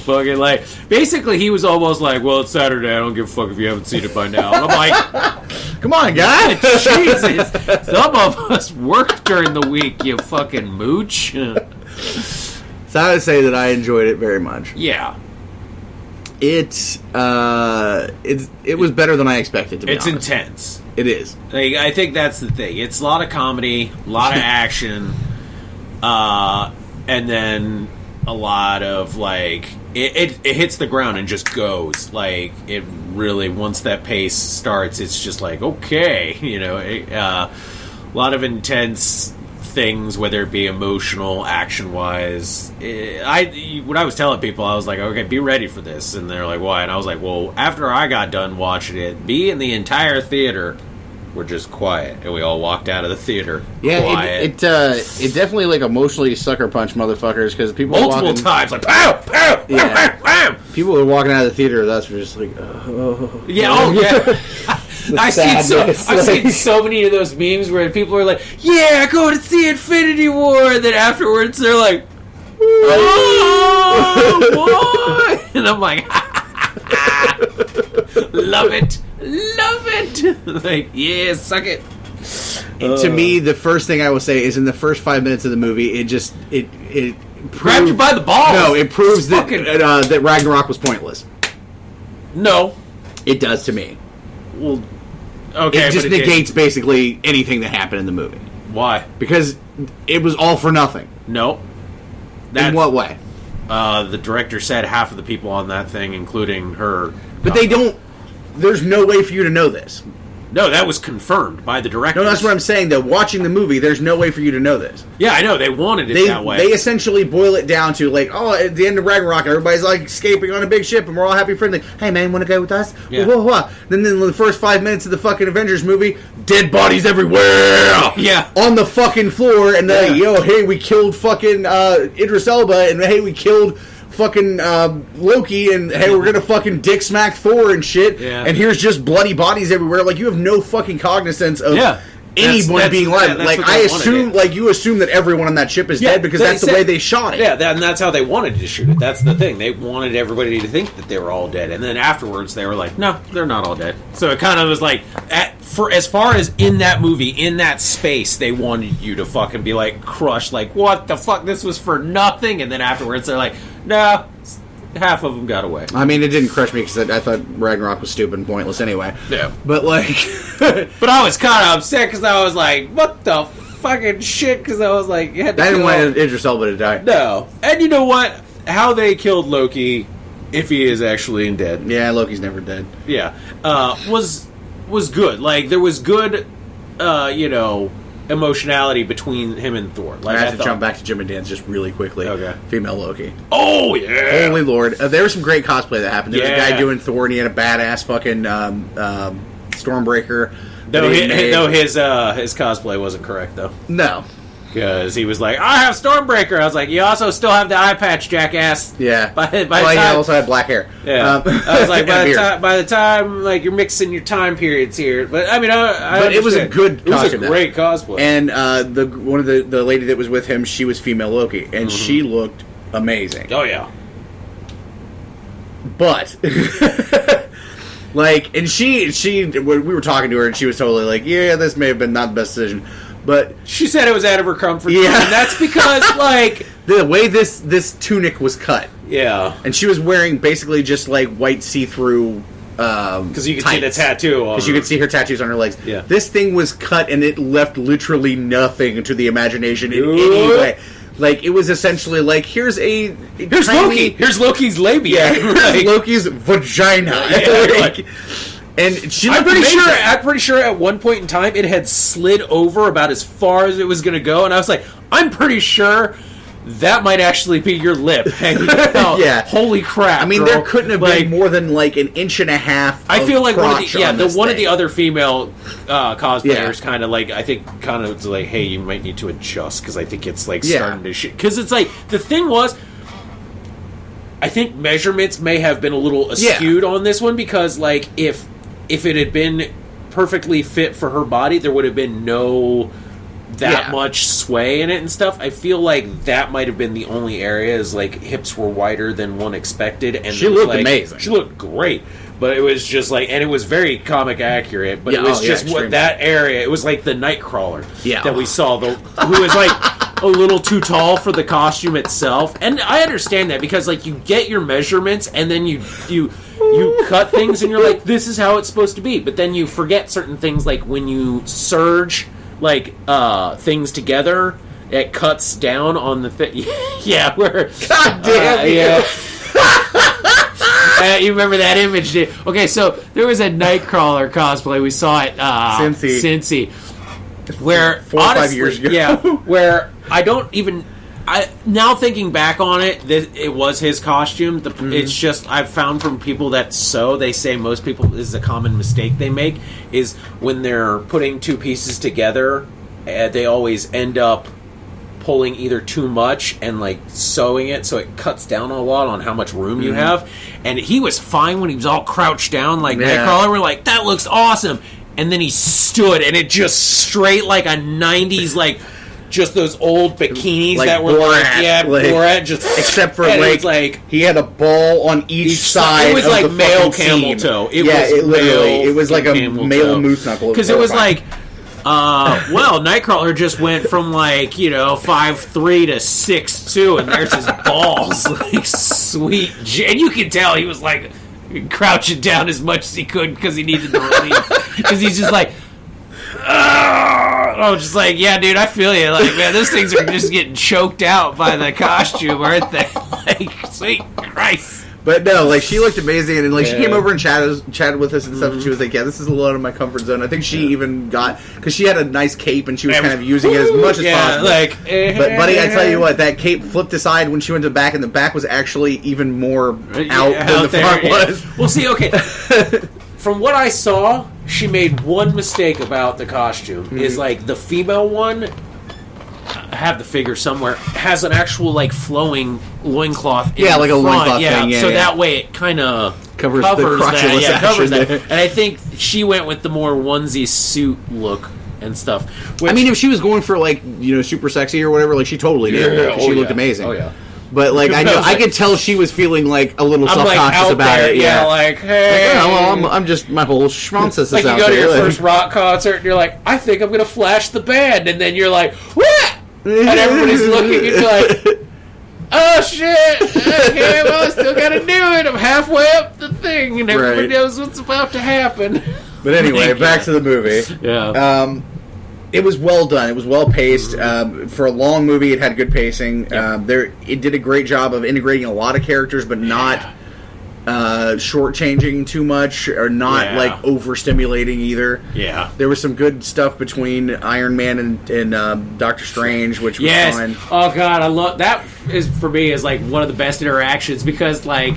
Speaker 2: fucking, like, basically, he was almost like, well, it's Saturday. I don't give a fuck if you haven't seen it by now. And I'm like,
Speaker 1: come on, guys.
Speaker 2: Jesus. Some of us work during the week, you fucking mooch.
Speaker 1: So I would say that I enjoyed it very much.
Speaker 2: Yeah.
Speaker 1: It was better than I expected, to be honest.
Speaker 2: It's intense.
Speaker 1: It is.
Speaker 2: Like, I think that's the thing. It's a lot of comedy, a lot of action, and then a lot of, like, it hits the ground and just goes. Like, it really, once that pace starts, it's just like, okay, a lot of intense things, whether it be emotional, action-wise. When I was telling people, I was like, okay, be ready for this. And they're like, why? And I was like, well, after I got done watching it, me and the entire theater were just quiet. And we all walked out of the theater quiet.
Speaker 1: It definitely, like, emotionally sucker punch motherfuckers, because people
Speaker 2: multiple times, like, pow, pow,
Speaker 1: yeah.
Speaker 2: pow, pow.
Speaker 1: People were walking out of the theater, that's just like, oh.
Speaker 2: Yeah, oh, yeah. I've seen so many of those memes where people are like, yeah, go to see Infinity War, and then afterwards they're like, oh, what? And I'm like, love it. Like, yeah, suck it.
Speaker 1: And to me, the first thing I will say is in the first 5 minutes of the movie, it
Speaker 2: grabbed you by the balls.
Speaker 1: No, it proves that Ragnarok was pointless.
Speaker 2: No.
Speaker 1: It does to me.
Speaker 2: Well, okay,
Speaker 1: it just negates basically anything that happened in the movie.
Speaker 2: Why? Because
Speaker 1: it was all for nothing.
Speaker 2: No.
Speaker 1: In what way?
Speaker 2: The director said half of the people on that thing, including her.
Speaker 1: But they don't. There's no way for you to know this.
Speaker 2: No, that was confirmed by the director.
Speaker 1: No, that's what I'm saying, though. Watching the movie, there's no way for you to know this.
Speaker 2: Yeah, I know. They wanted it that way.
Speaker 1: They essentially boil it down to, like, oh, at the end of Ragnarok, everybody's, like, escaping on a big ship, and we're all happy friendly. Hey, man, want to go with us?
Speaker 2: Yeah.
Speaker 1: Whoa, whoa, whoa. Then in the first 5 minutes of the fucking Avengers movie, dead bodies everywhere!
Speaker 2: Yeah.
Speaker 1: On the fucking floor, and they're like, yo, hey, we killed fucking Idris Elba, and hey, we killed fucking Loki, and hey, we're gonna fucking dick smack Thor and shit, and here's just bloody bodies everywhere. Like, you have no fucking cognizance of anyone being alive. Like, I assume, like, you assume that everyone on that ship is dead because that's the way they shot it.
Speaker 2: Yeah, and that's how they wanted to shoot it. That's the thing. They wanted everybody to think that they were all dead, and then afterwards they were like, no, they're not all dead. So it kind of was like, for as far as in that movie, in that space, they wanted you to fucking be like crushed, like, what the fuck, this was for nothing, and then afterwards they're like, no, half of them got away.
Speaker 1: I mean, it didn't crush me because I thought Ragnarok was stupid and pointless anyway.
Speaker 2: Yeah.
Speaker 1: But, like...
Speaker 2: but I was kind of upset because I was like, what the fucking shit? Because I was like... I
Speaker 1: didn't want Idris Elba to die.
Speaker 2: No. And you know what? How they killed Loki, if he is actually dead.
Speaker 1: Yeah, Loki's never dead.
Speaker 2: Yeah. Was good. Like, there was good, emotionality between him and Thor. Like,
Speaker 1: I have to jump back to Jim and Dan's just really quickly.
Speaker 2: Okay.
Speaker 1: Female Loki.
Speaker 2: Oh, yeah!
Speaker 1: Holy Lord. There was some great cosplay that happened. There was a guy doing Thor, and he had a badass fucking Stormbreaker.
Speaker 2: No, his cosplay wasn't correct, though.
Speaker 1: No.
Speaker 2: Because he was like, I have Stormbreaker. I was like, you also still have the eye patch, jackass.
Speaker 1: Yeah.
Speaker 2: By the
Speaker 1: time, he also had black hair.
Speaker 2: Yeah. I was like, by the time, like, you're mixing your time periods here. But, I mean,
Speaker 1: but it was a good costume.
Speaker 2: It was a great cosplay.
Speaker 1: And one of the lady that was with him, she was female Loki. And she looked amazing.
Speaker 2: Oh, yeah.
Speaker 1: But... like, and she when we were talking to her, and she was totally like, yeah, this may have been not the best decision. But
Speaker 2: she said it was out of her comfort zone. And that's because, like...
Speaker 1: the way this tunic was cut.
Speaker 2: Yeah.
Speaker 1: And she was wearing basically just, like, white see-through
Speaker 2: because you could see the tattoo on her.
Speaker 1: Because you could see her tattoos on her legs.
Speaker 2: Yeah.
Speaker 1: This thing was cut, and it left literally nothing to the imagination in any way. Like, it was essentially like, here's Loki.
Speaker 2: Here's Loki's labia.
Speaker 1: Yeah, here's Loki's vagina.
Speaker 2: Yeah,
Speaker 1: And she
Speaker 2: I'm
Speaker 1: looked amazing.
Speaker 2: pretty sure at one point in time it had slid over about as far as it was going to go, and I was like, I'm pretty sure that might actually be your lip hanging out.
Speaker 1: Yeah.
Speaker 2: Holy crap!
Speaker 1: I mean,
Speaker 2: girl.
Speaker 1: there couldn't have been more than like an inch and a half.
Speaker 2: I feel like one
Speaker 1: of
Speaker 2: of the other female cosplayers kind of like, I think kind of like, hey, you might need to adjust because I think it's like starting to shit. Because it's like the thing was, I think measurements may have been a little askewed on this one, because like if it had been perfectly fit for her body, there would have been no much sway in it and stuff. I feel like that might have been the only areas, like hips were wider than one expected, and
Speaker 1: she looked amazing.
Speaker 2: She looked great, but it was just like, and it was very comic accurate. But it was just what that area. It was like the Nightcrawler that we saw, who was like a little too tall for the costume itself. And I understand that, because like you get your measurements and then you cut things and you're like, this is how it's supposed to be. But then you forget certain things, like when you surge like things together, it cuts down on the thing. Yeah, where
Speaker 1: God damn you.
Speaker 2: You remember that image, dude? Okay, so there was a Nightcrawler cosplay we saw at Cincy, where
Speaker 1: 4 or 5 years ago.
Speaker 2: Yeah, where I don't even. Now thinking back on it, it was his costume. It's just, I've found from people that they say most people, this is a common mistake they make, is when they're putting two pieces together, they always end up pulling either too much and like sewing it, so it cuts down a lot on how much room you have. And he was fine when he was all crouched down like Nightcrawler. We're like, that looks awesome. And then he stood, and it just straight like a 90s like, just those old bikinis
Speaker 1: like
Speaker 2: that were
Speaker 1: Borat,
Speaker 2: Borat, just
Speaker 1: except for
Speaker 2: like
Speaker 1: he had a ball on each side.
Speaker 2: It was
Speaker 1: of
Speaker 2: like
Speaker 1: the
Speaker 2: male
Speaker 1: fucking
Speaker 2: camel
Speaker 1: seam.
Speaker 2: toe.
Speaker 1: It was like a male moose knuckle,
Speaker 2: because it was like, Nightcrawler just went from like 5'3" to 6'2", and there's his balls, like sweet, and you can tell he was like crouching down as much as he could because he needed the relief, because he's just like. I was just like, yeah, dude, I feel you. Like, man, those things are just getting choked out by the costume, aren't they? Like, sweet Christ.
Speaker 1: But no, like, she looked amazing, and like she came over and chatted with us and stuff, and she was like, yeah, this is a lot of my comfort zone. I think she even got, because she had a nice cape, and she was kind of using it as much as possible.
Speaker 2: Like,
Speaker 1: but buddy, I tell you what, that cape flipped aside when she went to the back, and the back was actually even more out than the front was.
Speaker 2: Well, see, okay. From what I saw, she made one mistake about the costume. Is like the female one, I have the figure somewhere, has an actual like flowing loincloth in
Speaker 1: like a loincloth thing.
Speaker 2: So that way it kind of
Speaker 1: covers the crotulous
Speaker 2: that. Covers that.
Speaker 1: there.
Speaker 2: And I think she went with the more onesie suit look and stuff.
Speaker 1: I mean, if she was going for like super sexy or whatever, like she totally did. She looked amazing.
Speaker 2: Oh yeah.
Speaker 1: But like I could tell she was feeling like a little self-conscious about it.
Speaker 2: Yeah, like, hey,
Speaker 1: I'm just my whole schmonces is
Speaker 2: like
Speaker 1: out
Speaker 2: you go to
Speaker 1: there.
Speaker 2: your first rock concert and you're like, I think I'm gonna flash the band, and then you're like, what? And everybody's looking and you're like, oh shit, okay, well I still gotta do it. I'm halfway up the thing, and everybody knows what's about to happen.
Speaker 1: But anyway, back to the movie.
Speaker 2: Yeah.
Speaker 1: It was well done. It was well paced. For a long movie, it had good pacing. It did a great job of integrating a lot of characters, but not shortchanging too much, or not like overstimulating either.
Speaker 2: Yeah.
Speaker 1: There was some good stuff between Iron Man and Doctor Strange, which was fun.
Speaker 2: Oh god, I love that. Is for me is like one of the best interactions, because like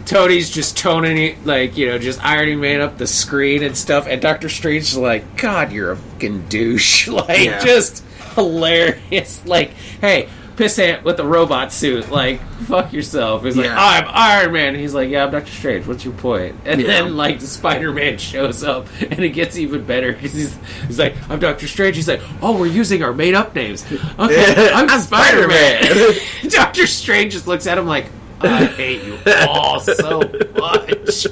Speaker 2: Tony's just toning it, like, just Iron Man up the screen and stuff, and Doctor Strange is like, God, you're a fucking douche. Like, just hilarious. Like, hey, pissant with a robot suit, like, fuck yourself. He's like, I'm Iron Man. And he's like, yeah, I'm Doctor Strange. What's your point? And then, like, Spider-Man shows up, and it gets even better, because he's like, I'm Doctor Strange. He's like, oh, we're using our made-up names. Okay, I'm Spider-Man. Doctor Strange just looks at him like, I hate you all so much.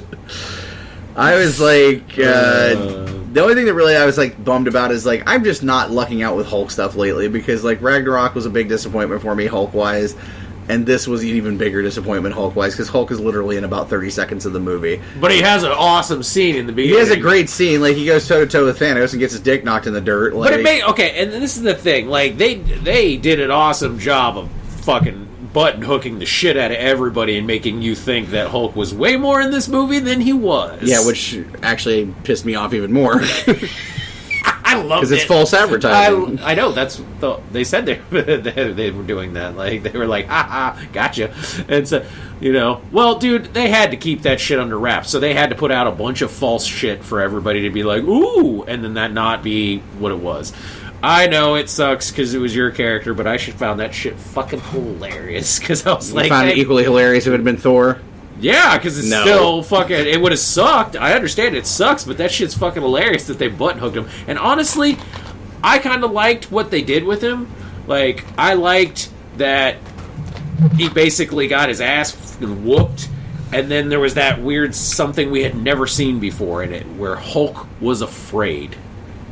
Speaker 1: I was like, the only thing that really I was like bummed about is like I'm just not lucking out with Hulk stuff lately, because like Ragnarok was a big disappointment for me Hulk wise, and this was an even bigger disappointment Hulk wise, because Hulk is literally in about 30 seconds of the movie.
Speaker 2: But he has an awesome scene in the beginning.
Speaker 1: He has a great scene, like he goes toe to toe with Thanos and gets his dick knocked in the dirt. Like,
Speaker 2: but it made and this is the thing, like they did an awesome job of fucking button hooking the shit out of everybody and making you think that Hulk was way more in this movie than he was.
Speaker 1: Yeah, which actually pissed me off even more.
Speaker 2: I love it.
Speaker 1: Because it's false advertising.
Speaker 2: I know, they said they were doing that. Like, they were like, ha, gotcha. And so, well, dude, they had to keep that shit under wraps. So they had to put out a bunch of false shit for everybody to be like, ooh, and then that not be what it was. I know it sucks because it was your character, but I should found that shit fucking hilarious. Because I was
Speaker 1: you found it equally hilarious if it had been Thor?
Speaker 2: Yeah, because it's still fucking... It would have sucked. I understand it sucks, but that shit's fucking hilarious that they button-hooked him. And honestly, I kind of liked what they did with him. Like, I liked that he basically got his ass fucking whooped, and then there was that weird something we had never seen before in it, where Hulk was afraid.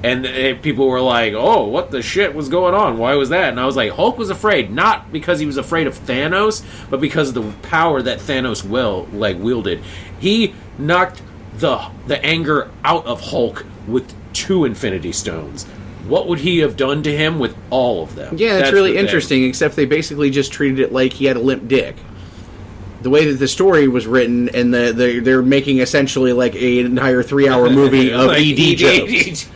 Speaker 2: And people were like, oh, what the shit was going on? Why was that? And I was like, Hulk was afraid, not because he was afraid of Thanos, but because of the power that Thanos wielded. He knocked the anger out of Hulk with 2 Infinity Stones. What would he have done to him with all of them?
Speaker 1: Yeah, that's really interesting, except they basically just treated it like he had a limp dick. The way that the story was written, and they're making essentially like an entire 3-hour movie of like ED jokes.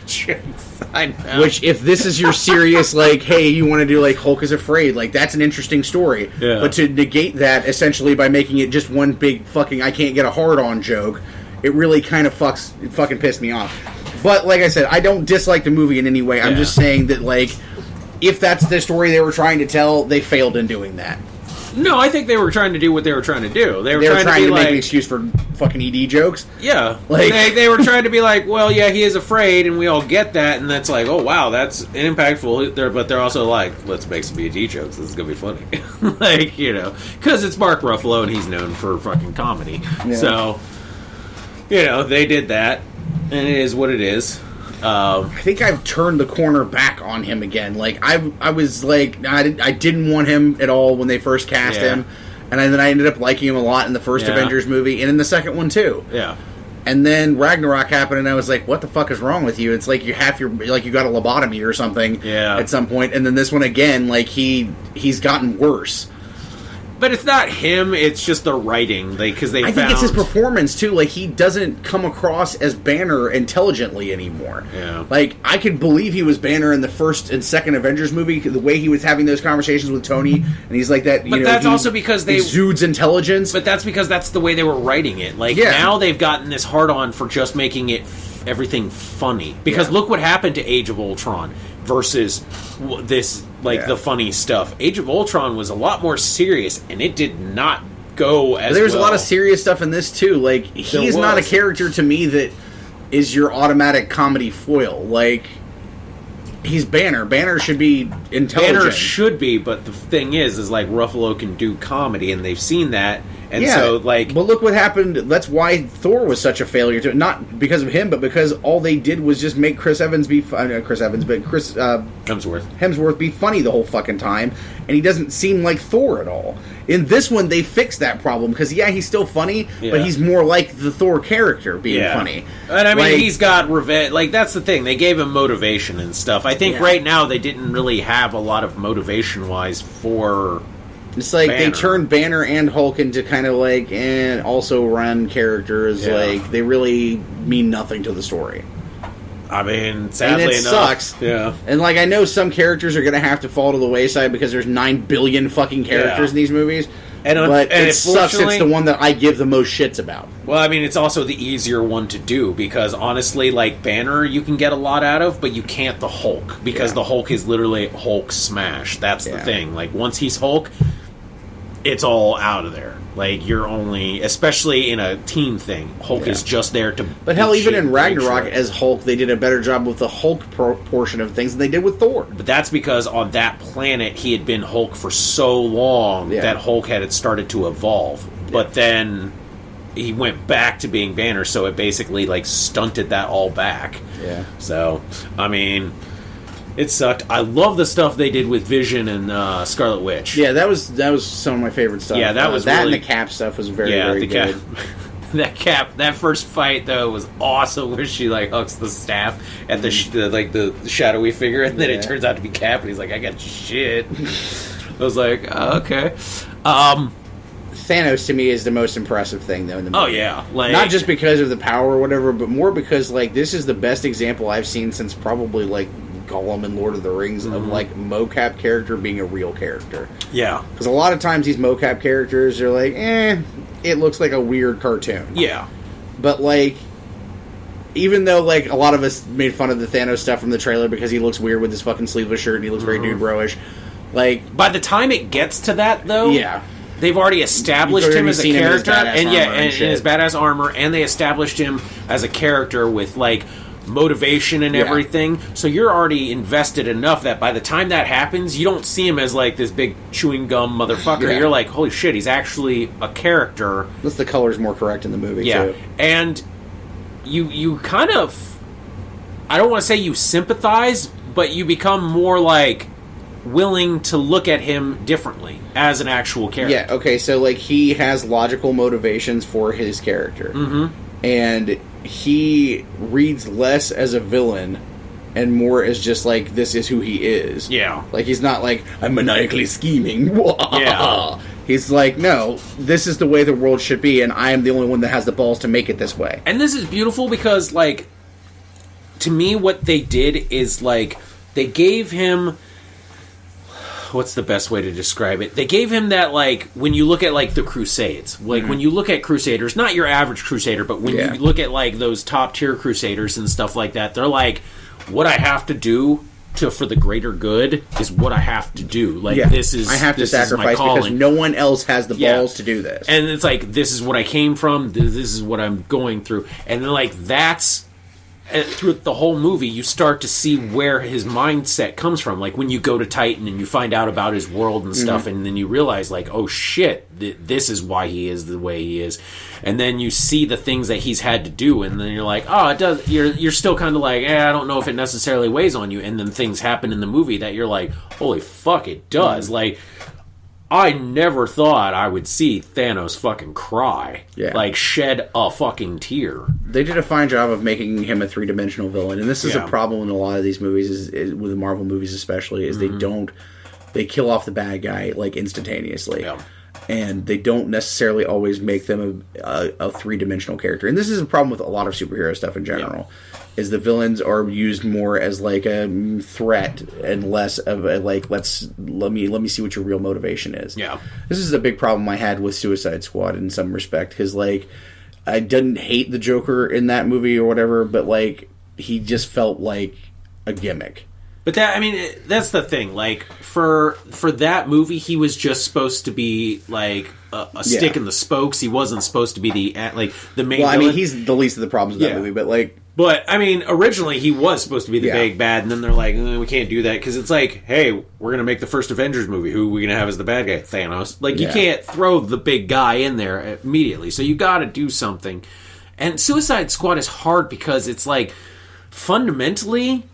Speaker 2: I know.
Speaker 1: Which, if this is your serious, like, hey, you want to do like Hulk is afraid, like that's an interesting story.
Speaker 2: Yeah.
Speaker 1: But to negate that essentially by making it just one big fucking I can't get a hard on joke, it really kind of fucking pissed me off. But like I said, I don't dislike the movie in any way. I'm just saying that like if that's the story they were trying to tell, they failed in doing that.
Speaker 2: No, I think they were trying to do what they were trying to do. They were
Speaker 1: trying to
Speaker 2: make
Speaker 1: an excuse for fucking ED jokes.
Speaker 2: Yeah.
Speaker 1: Like,
Speaker 2: they were trying to be like, well, yeah, he is afraid, and we all get that, and that's like, oh, wow, that's impactful. But they're also like, let's make some ED jokes. This is going to be funny. Like, because it's Mark Ruffalo, and he's known for fucking comedy. Yeah. So, they did that, and it is what it is.
Speaker 1: I think I've turned the corner back on him again. Like I was like I didn't want him at all when they first cast him, and then I ended up liking him a lot in the first Avengers movie and in the second one too.
Speaker 2: Yeah.
Speaker 1: And then Ragnarok happened, and I was like, "What the fuck is wrong with you?" It's like you got a lobotomy or something at some point. And then this one again, like he's gotten worse.
Speaker 2: But it's not him, it's just the writing. I think
Speaker 1: it's his performance, too. Like, he doesn't come across as Banner intelligently anymore.
Speaker 2: Yeah.
Speaker 1: Like, I could believe he was Banner in the first and second Avengers movie, the way he was having those conversations with Tony, and he's like that,
Speaker 2: But that's also because they...
Speaker 1: exudes intelligence.
Speaker 2: But that's because that's the way they were writing it. Like, now they've gotten this hard-on for just making it everything funny. Because look what happened to Age of Ultron versus this... the funny stuff. Age of Ultron was a lot more serious, and it did not go as
Speaker 1: There's a lot of serious stuff in this, too. Like, he's not a character to me that is your automatic comedy foil. Like, he's Banner. Banner should be intelligent.
Speaker 2: Banner should be, but the thing is like, Ruffalo can do comedy, and they've seen that. And so, like...
Speaker 1: But look what happened. That's why Thor was such a failure. Not because of him, but because all they did was just make Chris Hemsworth be funny the whole fucking time. And he doesn't seem like Thor at all. In this one, they fixed that problem. Because, he's still funny, but he's more like the Thor character being funny.
Speaker 2: And, I mean, he's got revenge. Like, that's the thing. They gave him motivation and stuff. I think right now they didn't really have a lot of motivation-wise for...
Speaker 1: It's like
Speaker 2: Banner.
Speaker 1: They turned Banner and Hulk into kind of like, and also run characters. Like, they really mean nothing to the story.
Speaker 2: I mean, sadly enough.
Speaker 1: Sucks.
Speaker 2: Yeah.
Speaker 1: And, like, I know some characters are going to have to fall to the wayside because there's 9 billion fucking characters in these movies. But it sucks it's the one that I give the most shits about.
Speaker 2: Well, I mean, it's also the easier one to do because, honestly, like, Banner you can get a lot out of, but you can't the Hulk because the Hulk is literally Hulk smash. That's the thing. Like, once he's Hulk... it's all out of there. Like, you're only... Especially in a team thing. Hulk is just there to...
Speaker 1: But hell, even in Ragnarok, as Hulk, they did a better job with the Hulk portion of things than they did with Thor.
Speaker 2: But that's because on that planet, he had been Hulk for so long that Hulk had started to evolve. But then he went back to being Banner, so it basically, like, stunted that all back.
Speaker 1: Yeah.
Speaker 2: So, I mean... It sucked. I love the stuff they did with Vision and Scarlet Witch.
Speaker 1: Yeah, that was some of my favorite stuff.
Speaker 2: Yeah, that was
Speaker 1: that
Speaker 2: really...
Speaker 1: and the Cap stuff was very good.
Speaker 2: That first fight though was awesome, where she like hooks the staff at the shadowy figure, and then it turns out to be Cap, and he's like, "I got shit." I was like, oh, okay.
Speaker 1: Thanos to me is the most impressive thing though in the movie.
Speaker 2: Oh yeah, like,
Speaker 1: not just because of the power or whatever, but more because like this is the best example I've seen since probably like Gollum in Lord of the Rings of like mocap character being a real character.
Speaker 2: Yeah,
Speaker 1: because a lot of times these mocap characters are like, it looks like a weird cartoon.
Speaker 2: Yeah,
Speaker 1: but like, even though like a lot of us made fun of the Thanos stuff from the trailer because he looks weird with his fucking sleeveless shirt and he looks very dude bro-ish, like
Speaker 2: by the time it gets to that though,
Speaker 1: yeah.
Speaker 2: They've already established him as a character,
Speaker 1: and
Speaker 2: his badass armor, and they established him as a character with like motivation and everything. So you're already invested enough that by the time that happens, you don't see him as like this big chewing gum motherfucker. Yeah. You're like, holy shit, he's actually a character.
Speaker 1: Plus the color's more correct in the movie. Yeah, too.
Speaker 2: And you kind of, I don't want to say you sympathize, but you become more like willing to look at him differently as an actual character.
Speaker 1: Yeah, okay, so like he has logical motivations for his character. And he reads less as a villain and more as just like, this is who he is.
Speaker 2: Yeah.
Speaker 1: Like he's not like, I'm maniacally scheming. Yeah. He's like, no, this is the way the world should be, and I am the only one that has the balls to make it this way.
Speaker 2: And this is beautiful because, like, to me, what they did is, like, they gave him... What's the best way to describe it? They gave him that, like, when you look at, like, the Crusades. Like, when you look at Crusaders, not your average Crusader, but when you look at, like, those top-tier Crusaders and stuff like that, they're like, what I have to do for the greater good is what I have to do. Like, this is...
Speaker 1: I have to sacrifice because no one else has the balls to do this.
Speaker 2: And it's like, this is what I came from, this is what I'm going through. And then, like, that's... through the whole movie, you start to see where his mindset comes from. Like, when you go to Titan and you find out about his world and stuff, and then you realize, like, oh shit, this is why he is the way he is. And then you see the things that he's had to do, and then you're like, oh, it does. You're still kind of like, I don't know if it necessarily weighs on you. And then things happen in the movie that you're like, holy fuck, it does. Like, I never thought I would see Thanos fucking cry. Yeah. Like, shed a fucking tear.
Speaker 1: They did a fine job of making him a three-dimensional villain, and this is a problem in a lot of these movies, is with the Marvel movies especially, is they kill off the bad guy, like, instantaneously. Yeah. And they don't necessarily always make them a three-dimensional character. And this is a problem with a lot of superhero stuff in general. Yeah. Is the villains are used more as like a threat and less of a like let me see what your real motivation is.
Speaker 2: Yeah,
Speaker 1: this is a big problem I had with Suicide Squad in some respect, because like I didn't hate the Joker in that movie or whatever, but like he just felt like a gimmick.
Speaker 2: But that's the thing. Like for that movie, he was just supposed to be like a stick in the spokes. He wasn't supposed to be the main.
Speaker 1: Well, I mean, he's the least of the problems of that movie, but like.
Speaker 2: But, I mean, originally he was supposed to be the big bad, and then they're like, we can't do that, because it's like, hey, we're going to make the first Avengers movie. Who are we going to have as the bad guy? Thanos. Like, you can't throw the big guy in there immediately, so you got to do something. And Suicide Squad is hard because it's like, fundamentally,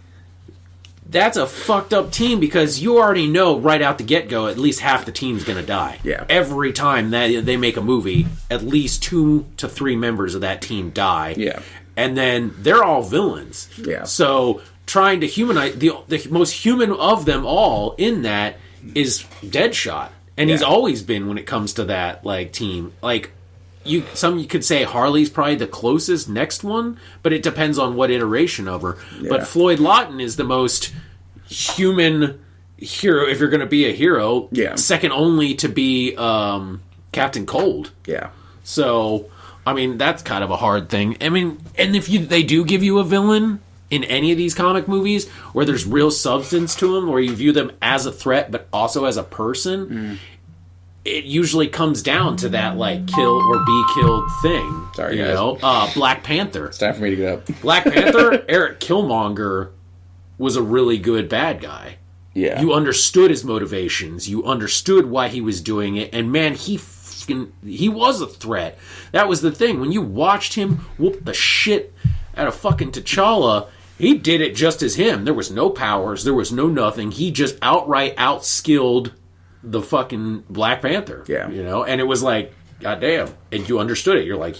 Speaker 2: that's a fucked up team, because you already know right out the get-go at least half the team's going to die.
Speaker 1: Yeah.
Speaker 2: Every time that they make a movie, at least 2 to 3 members of that team die.
Speaker 1: Yeah.
Speaker 2: And then they're all villains.
Speaker 1: Yeah.
Speaker 2: So trying to humanize the most human of them all in that is Deadshot, and he's always been when it comes to that like team. Like you could say Harley's probably the closest next one, but it depends on what iteration of her. Yeah. But Floyd Lawton is the most human hero if you're going to be a hero.
Speaker 1: Yeah.
Speaker 2: Second only to be Captain Cold.
Speaker 1: Yeah.
Speaker 2: So. I mean, that's kind of a hard thing. I mean, and if they do give you a villain in any of these comic movies where there's real substance to them, where you view them as a threat but also as a person, it usually comes down to that, like, kill or be killed thing.
Speaker 1: Sorry, guys.
Speaker 2: Black Panther.
Speaker 1: It's time for me to get up.
Speaker 2: Black Panther, Eric Killmonger was a really good bad guy.
Speaker 1: Yeah.
Speaker 2: You understood his motivations. You understood why he was doing it. And, man, he was a threat. That was the thing. When you watched him whoop the shit out of fucking T'Challa, he did it just as him. There was no powers. There was no nothing. He just outright outskilled the fucking Black Panther.
Speaker 1: Yeah.
Speaker 2: You know? And it was like, goddamn. And you understood it. You're like,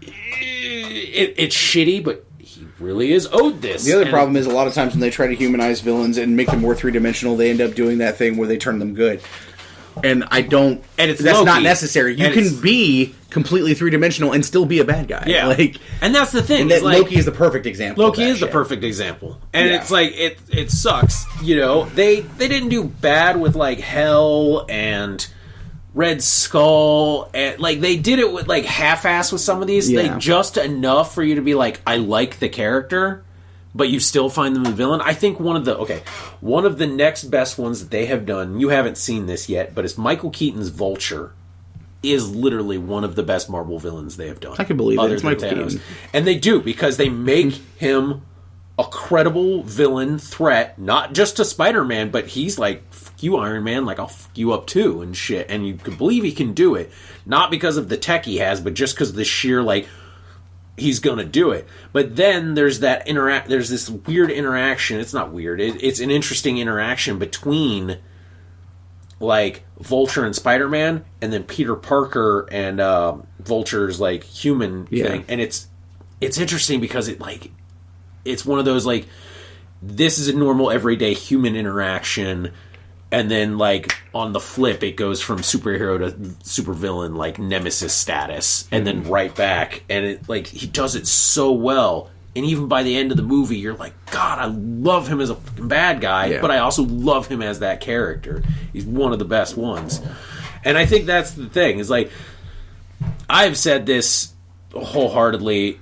Speaker 2: it's shitty, but he really is owed this.
Speaker 1: The other problem is a lot of times when they try to humanize villains and make them more three-dimensional, they end up doing that thing where they turn them good. and I don't.
Speaker 3: And it's
Speaker 1: that's
Speaker 3: Loki.
Speaker 1: not necessary. You can be completely 3-dimensional and still be a bad guy.
Speaker 3: Yeah, and that's the thing.
Speaker 1: And Loki is the perfect example.
Speaker 3: Loki is the perfect example, and it's like it sucks. They didn't do bad with like Hell and Red Skull, and like they did it with like half-ass with some of these, like just enough for you to be like, I like the character, but you still find them the villain. I think one of the next best ones that they have done, you haven't seen this yet, but it's Michael Keaton's Vulture. Is literally one of the best Marvel villains they have done.
Speaker 1: I can believe it. It's Michael Keaton.
Speaker 3: And they do, because they make him a credible villain threat, not just to Spider-Man, but he's like, fuck you, Iron Man, like, I'll fuck you up too, and shit. And you can believe he can do it. Not because of the tech he has, but just because of the sheer, like, he's gonna do it. But then there's there's this weird interaction. It's not weird. It's an interesting interaction between like Vulture and Spider-Man, and then Peter Parker and Vulture's like human thing, and it's interesting because it's one of those like, this is a normal everyday human interaction, and then like on the flip it goes from superhero to supervillain, like nemesis status, and then right back, and it like he does it so well. And even by the end of the movie, you're like, God, I love him as a fucking bad guy, but I also love him as that character. He's one of the best ones. And I think that's the thing, is like, I've said this wholeheartedly.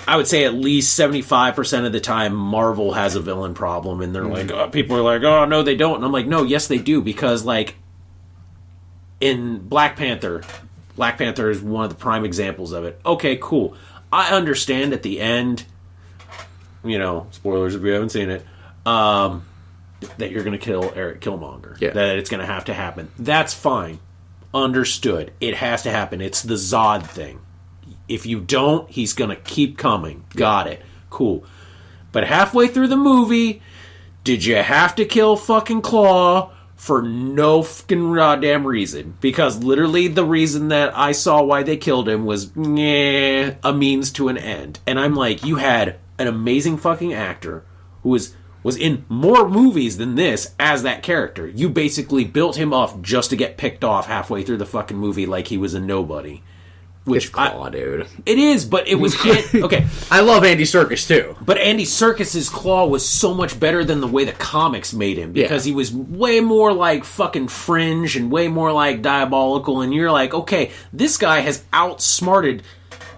Speaker 3: I would say at least 75% of the time, Marvel has a villain problem, and they're like, people are like, oh, no, they don't. And I'm like, no, yes, they do, because like, in Black Panther is one of the prime examples of it. Okay, cool. I understand at the end, spoilers if you haven't seen it, that you're going to kill Eric Killmonger. Yeah. That it's going to have to happen. That's fine. Understood. It has to happen. It's the Zod thing. If you don't, he's going to keep coming. Got it. Cool. But halfway through the movie, did you have to kill fucking Claw? For no fucking goddamn reason. Because literally the reason that I saw why they killed him was a means to an end. And I'm like, you had an amazing fucking actor who was in more movies than this as that character. You basically built him up just to get picked off halfway through the fucking movie like he was a nobody. Which
Speaker 1: Claw, dude.
Speaker 3: It is, but it was okay.
Speaker 1: I love Andy Serkis too,
Speaker 3: but Andy Serkis's Claw was so much better than the way the comics made him, because he was way more like fucking Fringe and way more like diabolical. And you're like, okay, this guy has outsmarted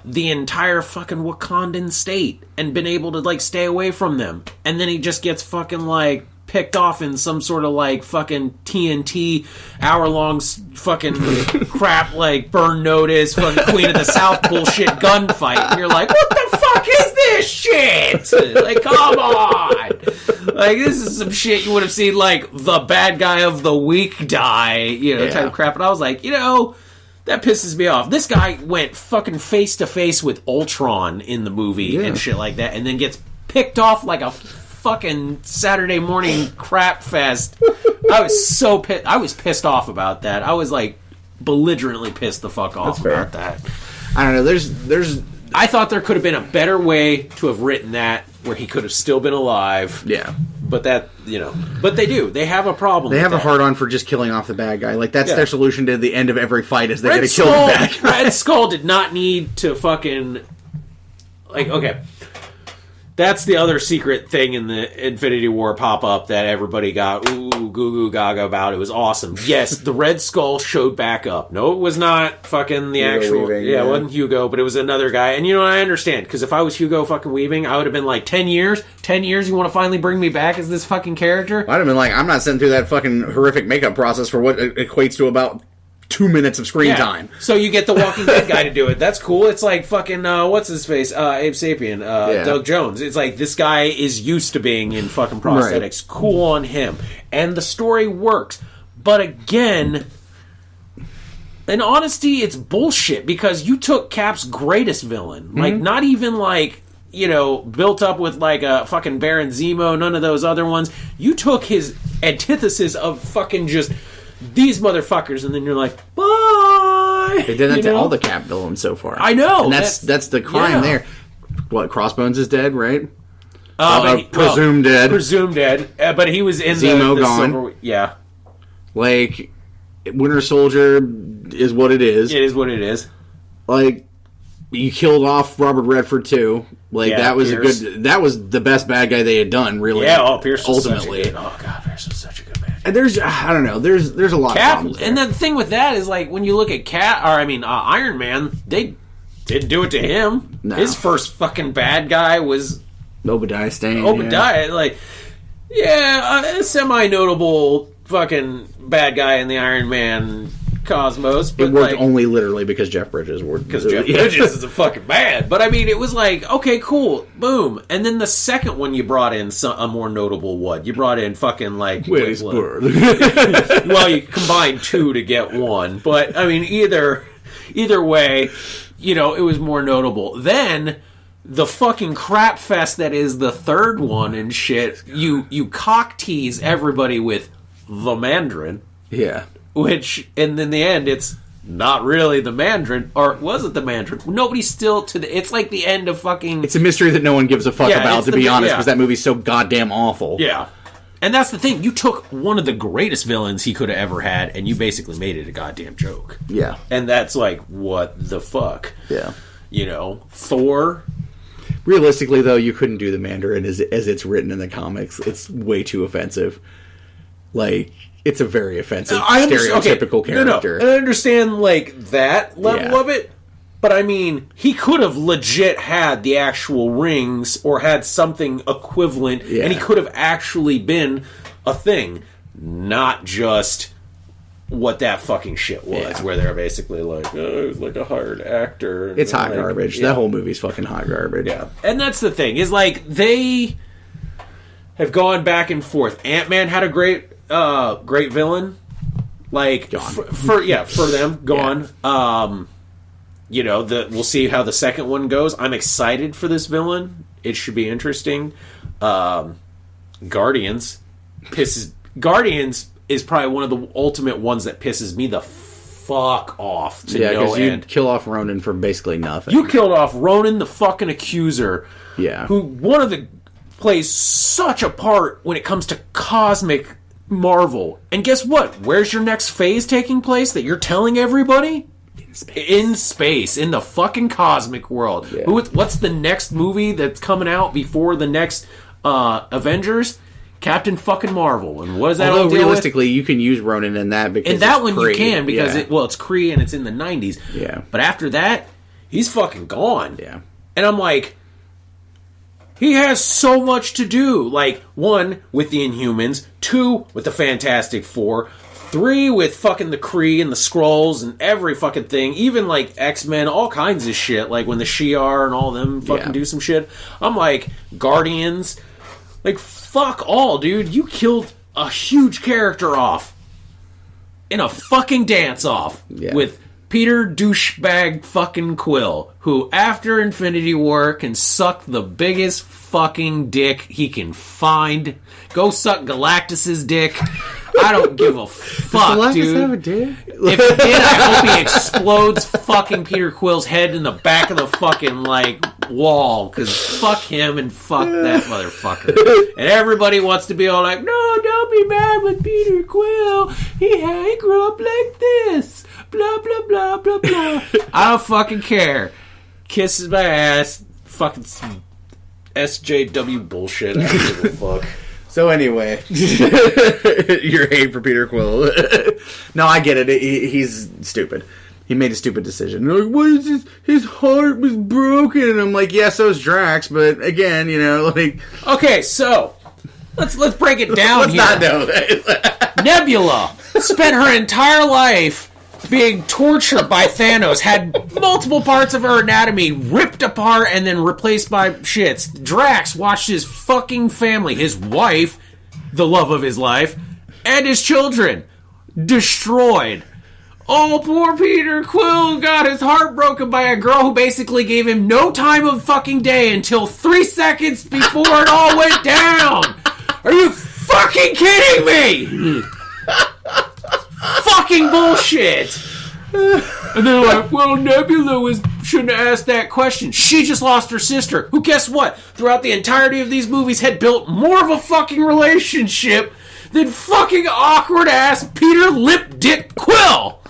Speaker 3: the entire fucking Wakandan state and been able to like stay away from them, and then he just gets fucking like picked off in some sort of like fucking TNT hour-long fucking crap, like Burn Notice, fucking Queen of the South bullshit gunfight. And you're like, what the fuck is this shit? Like, come on. Like, this is some shit you would have seen like the bad guy of the week die, type of crap. And I was like, that pisses me off. This guy went fucking face-to-face with Ultron in the movie and shit like that, and then gets picked off like a fucking Saturday morning crap fest. I was so pissed. I was pissed off about that. I was like belligerently pissed the fuck off about that.
Speaker 1: I don't know. There's.
Speaker 3: I thought there could have been a better way to have written that, where he could have still been alive.
Speaker 1: Yeah.
Speaker 3: But that, but they do. They have a problem.
Speaker 1: They have a hard on for just killing off the bad guy. Like, that's their solution to the end of every fight, is they gotta kill the bad guy.
Speaker 3: Red Skull did not need to fucking, like, okay. That's the other secret thing in the Infinity War pop-up that everybody got goo goo gaga about. It was awesome. Yes, the Red Skull showed back up. No, it was not fucking the actual... Weaving, it wasn't Hugo, but it was another guy. And I understand, because if I was Hugo fucking Weaving, I would have been like, 10 years? 10 years you want to finally bring me back as this fucking character?
Speaker 1: I'd have been like, I'm not sitting through that fucking horrific makeup process for what equates to about 2 minutes of screen time.
Speaker 3: So you get the Walking Dead guy to do it. That's cool. It's like fucking, what's his face? Abe Sapien. Doug Jones. It's like, this guy is used to being in fucking prosthetics. Right. Cool on him. And the story works. But again, in honesty, it's bullshit, because you took Cap's greatest villain. Mm-hmm. Like, not even like, built up with like a fucking Baron Zemo, none of those other ones. You took his antithesis of fucking just... these motherfuckers, and then you're like, bye.
Speaker 1: They did that to all the Cap villains so far.
Speaker 3: I know,
Speaker 1: and that's the crime there. What, Crossbones is dead, right?
Speaker 3: Presumed dead. But he was in
Speaker 1: Zemo
Speaker 3: the
Speaker 1: gone.
Speaker 3: Silver, yeah.
Speaker 1: Like, Winter Soldier is what it is.
Speaker 3: It is what it is.
Speaker 1: Like, you killed off Robert Redford too. Like,
Speaker 3: Yeah,
Speaker 1: that was
Speaker 3: Pierce.
Speaker 1: that was the best bad guy they had done, really.
Speaker 3: Yeah, Pierce was
Speaker 1: ultimately.
Speaker 3: Pierce was such a good man.
Speaker 1: And there's, I don't know, there's a lot of
Speaker 3: Cap,
Speaker 1: problems there.
Speaker 3: and the thing with that is, like, when you look at Iron Man, they didn't do it to him.
Speaker 1: No.
Speaker 3: His first fucking bad guy was
Speaker 1: Obadiah Stane.
Speaker 3: Obadiah. Like, a semi-notable fucking bad guy in the Iron Man cosmos. But
Speaker 1: It worked
Speaker 3: like,
Speaker 1: only literally because Jeff Bridges worked.
Speaker 3: because Jeff Bridges is a fucking bad. But I mean, it was like, okay, cool, boom. And then the second one, you brought in a more notable one. You brought in fucking like
Speaker 1: Winsborough.
Speaker 3: well, you combined two to get one. But I mean, either way, it was more notable. Then the fucking crap fest that is the third one and shit. You cock tease everybody with the Mandarin.
Speaker 1: Yeah.
Speaker 3: Which, and in the end, it's not really the Mandarin, or was it the Mandarin? Nobody's still it's like the end of fucking...
Speaker 1: It's a mystery that no one gives a fuck about, to be honest, because that movie's so goddamn awful.
Speaker 3: Yeah. And that's the thing. You took one of the greatest villains he could have ever had, and you basically made it a goddamn joke.
Speaker 1: Yeah.
Speaker 3: And that's like, what the fuck?
Speaker 1: Yeah.
Speaker 3: Thor...
Speaker 1: Realistically, though, you couldn't do the Mandarin as it's written in the comics. It's way too offensive. Like, it's a very offensive, stereotypical character.
Speaker 3: No. I understand, like, that level of it, but I mean, he could have legit had the actual rings or had something equivalent, and he could have actually been a thing, not just what that fucking shit was, where they're basically like, oh, he's like a hired actor.
Speaker 1: It's hot
Speaker 3: like,
Speaker 1: garbage. That whole movie's fucking hot garbage.
Speaker 3: Yeah. And that's the thing, is like, they have gone back and forth. Ant-Man had a great villain. Like,
Speaker 1: gone.
Speaker 3: for them, gone. Yeah. We'll see how the second one goes. I'm excited for this villain. It should be interesting. Guardians is probably one of the ultimate ones that pisses me the fuck off to no
Speaker 1: because you
Speaker 3: end.
Speaker 1: kill off Ronan for basically nothing.
Speaker 3: You killed off Ronan the fucking Accuser.
Speaker 1: Yeah.
Speaker 3: Who plays such a part when it comes to cosmic Marvel. And guess what? Where's your next phase taking place that you're telling everybody? In space. In the fucking cosmic world.
Speaker 1: Yeah.
Speaker 3: What's the next movie that's coming out before the next Avengers? Captain fucking Marvel. And what is that?
Speaker 1: Although realistically, you can use Ronan in that because
Speaker 3: in that one
Speaker 1: Kree.
Speaker 3: you can because it's Kree and it's in the 90s.
Speaker 1: Yeah.
Speaker 3: But after that, he's fucking gone.
Speaker 1: Yeah.
Speaker 3: And I'm like, he has so much to do. Like, 1, with the Inhumans, 2, with the Fantastic Four, 3, with fucking the Kree and the Skrulls and every fucking thing. Even, like, X-Men, all kinds of shit. Like, when the Shi'ar and all them fucking do some shit. I'm like, Guardians. Like, fuck all, dude. You killed a huge character off in a fucking dance-off with Peter douchebag fucking Quill, who after Infinity War can suck the biggest fucking dick he can find. Go suck Galactus's dick. I don't give a fuck,
Speaker 1: Does Galactus
Speaker 3: dude.
Speaker 1: have a dick?
Speaker 3: If it did, I hope he explodes fucking Peter Quill's head in the back of the fucking, like, wall. Because fuck him and fuck that motherfucker. And everybody wants to be all like, no, don't be mad with Peter Quill. He grew up like this. Blah, blah, blah, blah, blah. I don't fucking care. Kisses my ass. Fucking SJW bullshit. I don't give a fuck.
Speaker 1: So anyway, your hate for Peter Quill. No, I get it. He's stupid. He made a stupid decision. Like, what is this? His heart was broken. And I'm like, yeah, so is Drax. But again, like,
Speaker 3: okay, so let's break it down.
Speaker 1: let's
Speaker 3: here.
Speaker 1: not know that.
Speaker 3: Nebula spent her entire life being tortured by Thanos, had multiple parts of her anatomy ripped apart and then replaced by shits. Drax watched his fucking family, his wife, the love of his life, and his children destroyed. Oh, poor Peter Quill got his heart broken by a girl who basically gave him no time of fucking day until 3 seconds before it all went down. Are you fucking kidding me? Fucking bullshit. And they're like, well, Nebula shouldn't have asked that question. She just lost her sister, who, guess what? Throughout the entirety of these movies had built more of a fucking relationship than fucking awkward ass Peter Lip Dick Quill.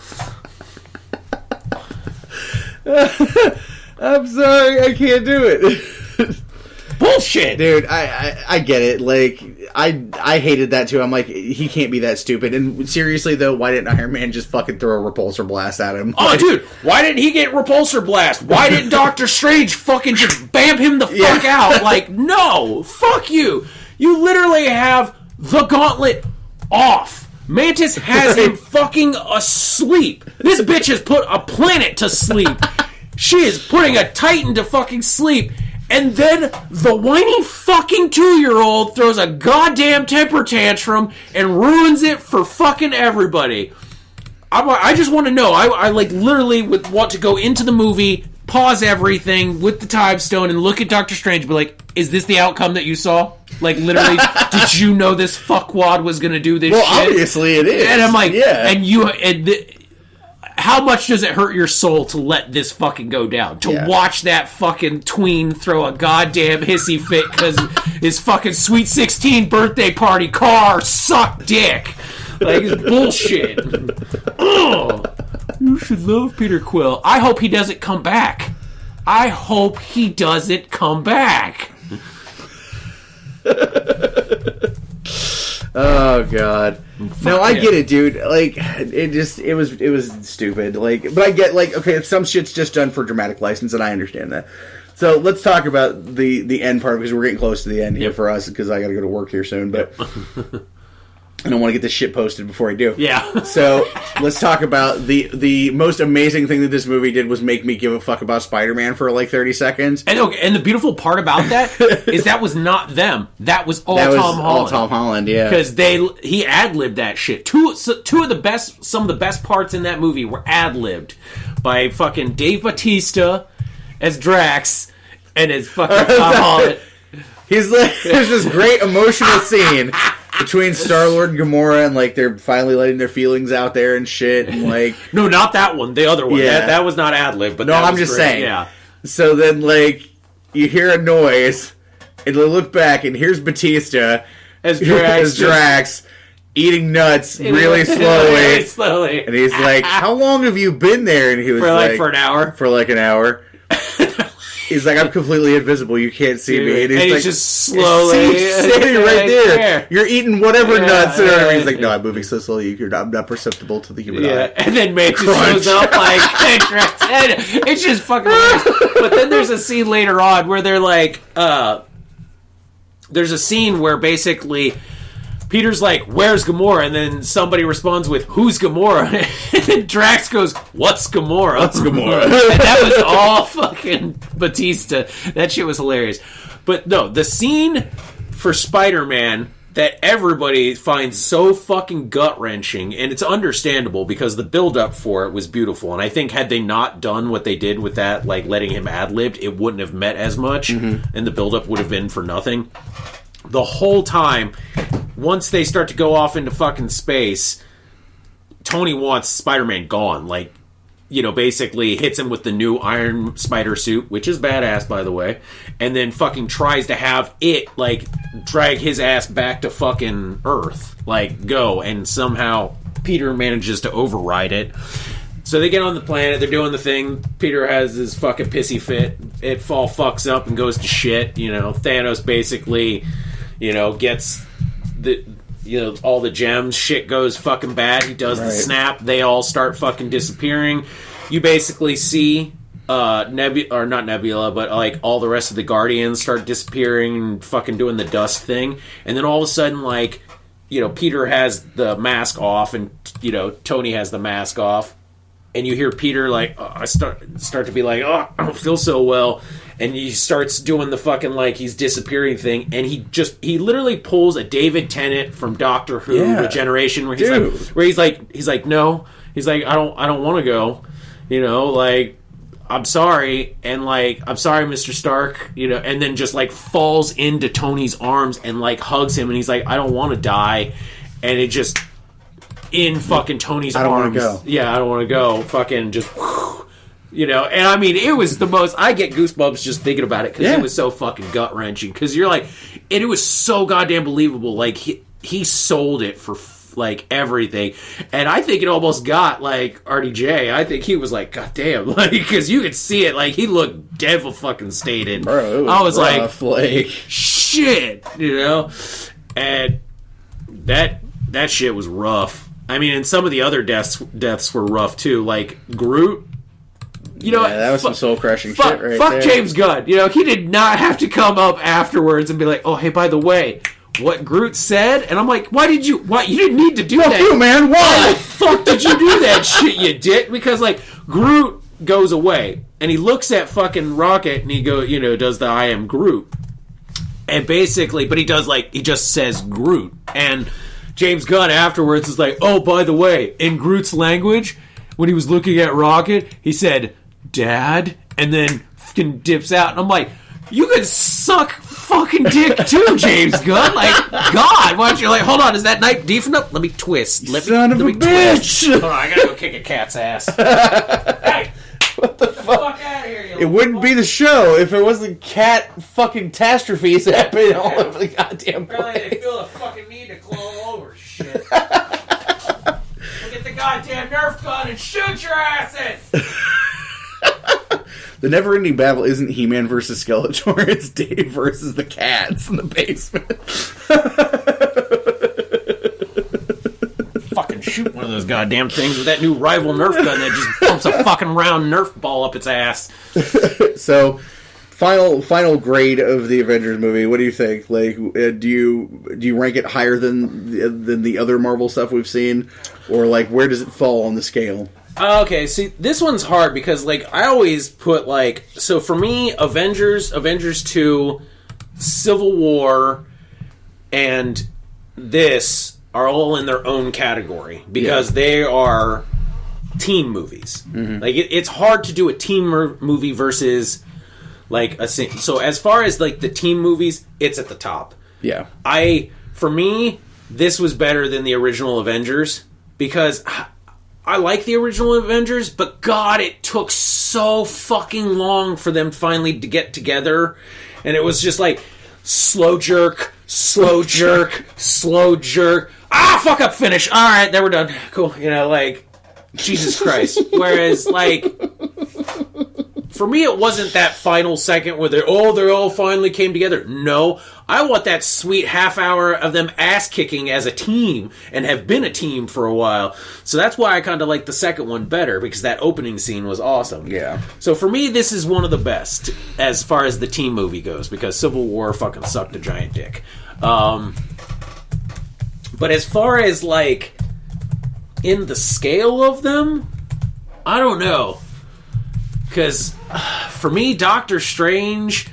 Speaker 1: I'm sorry, I can't do it.
Speaker 3: Bullshit,
Speaker 1: dude. I get it. Like, I hated that too. I'm like, he can't be that stupid. And seriously though, why didn't Iron Man just fucking throw a repulsor blast at him?
Speaker 3: Oh, dude, why didn't he get repulsor blast? Why didn't Doctor Strange fucking just bam him the fuck out? Like, no, fuck you. You literally have the gauntlet off. Mantis has him fucking asleep. This bitch has put a planet to sleep. She is putting a Titan to fucking sleep. And then the whiny fucking 2-year-old throws a goddamn temper tantrum and ruins it for fucking everybody. I just want to know. I like literally would want to go into the movie, pause everything with the time stone, and look at Doctor Strange and be like, is this the outcome that you saw? Like, literally, did you know this fuckwad was going to do this shit?
Speaker 1: Well, obviously it is.
Speaker 3: And I'm like, how much does it hurt your soul to let this fucking go down? To watch that fucking tween throw a goddamn hissy fit because his fucking Sweet 16 birthday party car sucked dick. Like, it's bullshit. Ugh. You should love Peter Quill. I hope he doesn't come back. I hope he doesn't come back.
Speaker 1: Oh god. No, I get it, dude. Like, it was stupid. Like, but I get, like, okay, some shit's just done for dramatic license, and I understand that. So let's talk about the end part, because we're getting close to the end here for us, because I got to go to work here soon. But I don't want to get this shit posted before I do.
Speaker 3: Yeah.
Speaker 1: So let's talk about the most amazing thing that this movie did was make me give a fuck about Spider-Man for like 30 seconds.
Speaker 3: And the beautiful part about that is that was not them. That was Tom Holland.
Speaker 1: All Tom Holland, yeah.
Speaker 3: Because he ad-libbed that shit. Some of the best parts in that movie were ad-libbed by fucking Dave Bautista as Drax and as fucking Tom Holland.
Speaker 1: He's like, there's this great emotional scene between Star-Lord and Gamora, and like they're finally letting their feelings out there and shit, and like
Speaker 3: no, not that one, the other one. Yeah. That was not ad-lib, but
Speaker 1: no, I'm just saying. Yeah. So then, like, you hear a noise, and you look back, and here's Batista as Drax eating nuts really slowly, and he's like, "How long have you been there?" And he was
Speaker 3: for an hour.
Speaker 1: For like an hour. He's like, I'm completely invisible. You can't see me.
Speaker 3: And he's like, just slowly
Speaker 1: standing right there. You're eating whatever nuts. And he's like, no, I'm moving so slowly. I'm not perceptible to the human eye.
Speaker 3: And then Mantis shows up like, it's just fucking hilarious. But then there's a scene later on where they're like, there's a scene where basically Peter's like, where's Gamora? And then somebody responds with, who's Gamora? And then Drax goes, what's Gamora?
Speaker 1: What's Gamora?
Speaker 3: And that was all fucking Batista. That shit was hilarious. But no, the scene for Spider-Man that everybody finds so fucking gut-wrenching, and it's understandable because the build-up for it was beautiful. And I think had they not done what they did with that, like letting him ad-libbed, it wouldn't have met as much, and the build-up would have been for nothing. The whole time, once they start to go off into fucking space, Tony wants Spider-Man gone. Like, you know, basically hits him with the new Iron Spider suit, which is badass, by the way, and then fucking tries to have it, like, drag his ass back to fucking Earth. Like, go. And somehow Peter manages to override it. So they get on the planet, they're doing the thing, Peter has his fucking pissy fit, it all fucks up and goes to shit, you know, Thanos basically, you know, gets the, you know, all the gems, shit goes fucking bad, he does the snap, they all start fucking disappearing, you basically see, not Nebula, but like all the rest of the Guardians start disappearing and fucking doing the dust thing, and then all of a sudden, like, you know, Peter has the mask off, and, you know, Tony has the mask off, and you hear Peter, like, I start to be like, oh, I don't feel so well. And he starts doing the fucking, like, he's disappearing thing. And he literally pulls a David Tennant from Doctor Who Regeneration, where he's like, no. He's like, I don't want to go. You know, like, I'm sorry. And, like, I'm sorry, Mr. Stark. You know, and then just, like, falls into Tony's arms and, like, hugs him. And he's like, I don't want to die. And it just... in fucking Tony's arms.
Speaker 1: I don't want to go.
Speaker 3: Yeah, I don't want to go. Fucking just, you know. And I mean, it was the most. I get goosebumps just thinking about it because it was so fucking gut wrenching. Because you're like, and it was so goddamn believable. Like he sold it for like everything, and I think it almost got like RDJ. I think he was like, God damn, like, because you could see it, like he looked devil fucking stated.
Speaker 1: Bro,
Speaker 3: I was
Speaker 1: rough,
Speaker 3: like, shit, you know, and that shit was rough. I mean, and some of the other deaths were rough too, like Groot. You know,
Speaker 1: that was some soul crushing shit right there.
Speaker 3: Fuck James Gunn. You know, he did not have to come up afterwards and be like, oh, hey, by the way, what Groot said, and I'm like, why you didn't need to do that.
Speaker 1: You, man,
Speaker 3: why the fuck did you do that shit, you dick? Because like Groot goes away and he looks at fucking Rocket and he does the I am Groot, and basically, but he just says Groot, and James Gunn afterwards is like, oh, by the way, in Groot's language, when he was looking at Rocket, he said Dad, and then fucking dips out, and I'm like, you could suck fucking dick too, James Gunn. Like, God, why don't you, like, hold on, is that knife deep enough? Let me twist.
Speaker 1: Son of a bitch.
Speaker 3: Hold on, I gotta go kick a cat's ass. Hey,
Speaker 1: what the fuck?
Speaker 3: Out of here,
Speaker 1: it wouldn't be the show if it wasn't cat fucking catastrophes happening all over the goddamn place.
Speaker 3: Apparently they feel the fucking need to claw over shit. Get the goddamn Nerf gun and shoot your asses!
Speaker 1: The never-ending battle isn't He-Man versus Skeletor, it's Dave versus the cats in the basement.
Speaker 3: Fucking shoot one of those goddamn things with that new rival Nerf gun that just pumps a fucking round Nerf ball up its ass.
Speaker 1: So, final grade of the Avengers movie. What do you think? Like, do you rank it higher than the other Marvel stuff we've seen, or like where does it fall on the scale?
Speaker 3: Okay, see, this one's hard because, like, I always put, like, so for me, Avengers 2, Civil War, and this are all in their own category because they are teen movies. Mm-hmm. Like, it's hard to do a teen movie versus, like, so as far as, like, the teen movies, it's at the top.
Speaker 1: Yeah.
Speaker 3: For me, this was better than the original Avengers because I like the original Avengers, but God, it took so fucking long for them finally to get together. And it was just like, slow jerk, slow jerk, slow jerk. Ah, fuck up, finish. All right, there we're done. Cool. You know, like, Jesus Christ. Whereas, like, for me, it wasn't that final second where they all finally came together. No, I want that sweet half hour of them ass kicking as a team and have been a team for a while. So that's why I kind of like the second one better, because that opening scene was awesome.
Speaker 1: Yeah.
Speaker 3: So for me, this is one of the best as far as the team movie goes, because Civil War fucking sucked a giant dick. But as far as, like, in the scale of them, I don't know. Because for me, Doctor Strange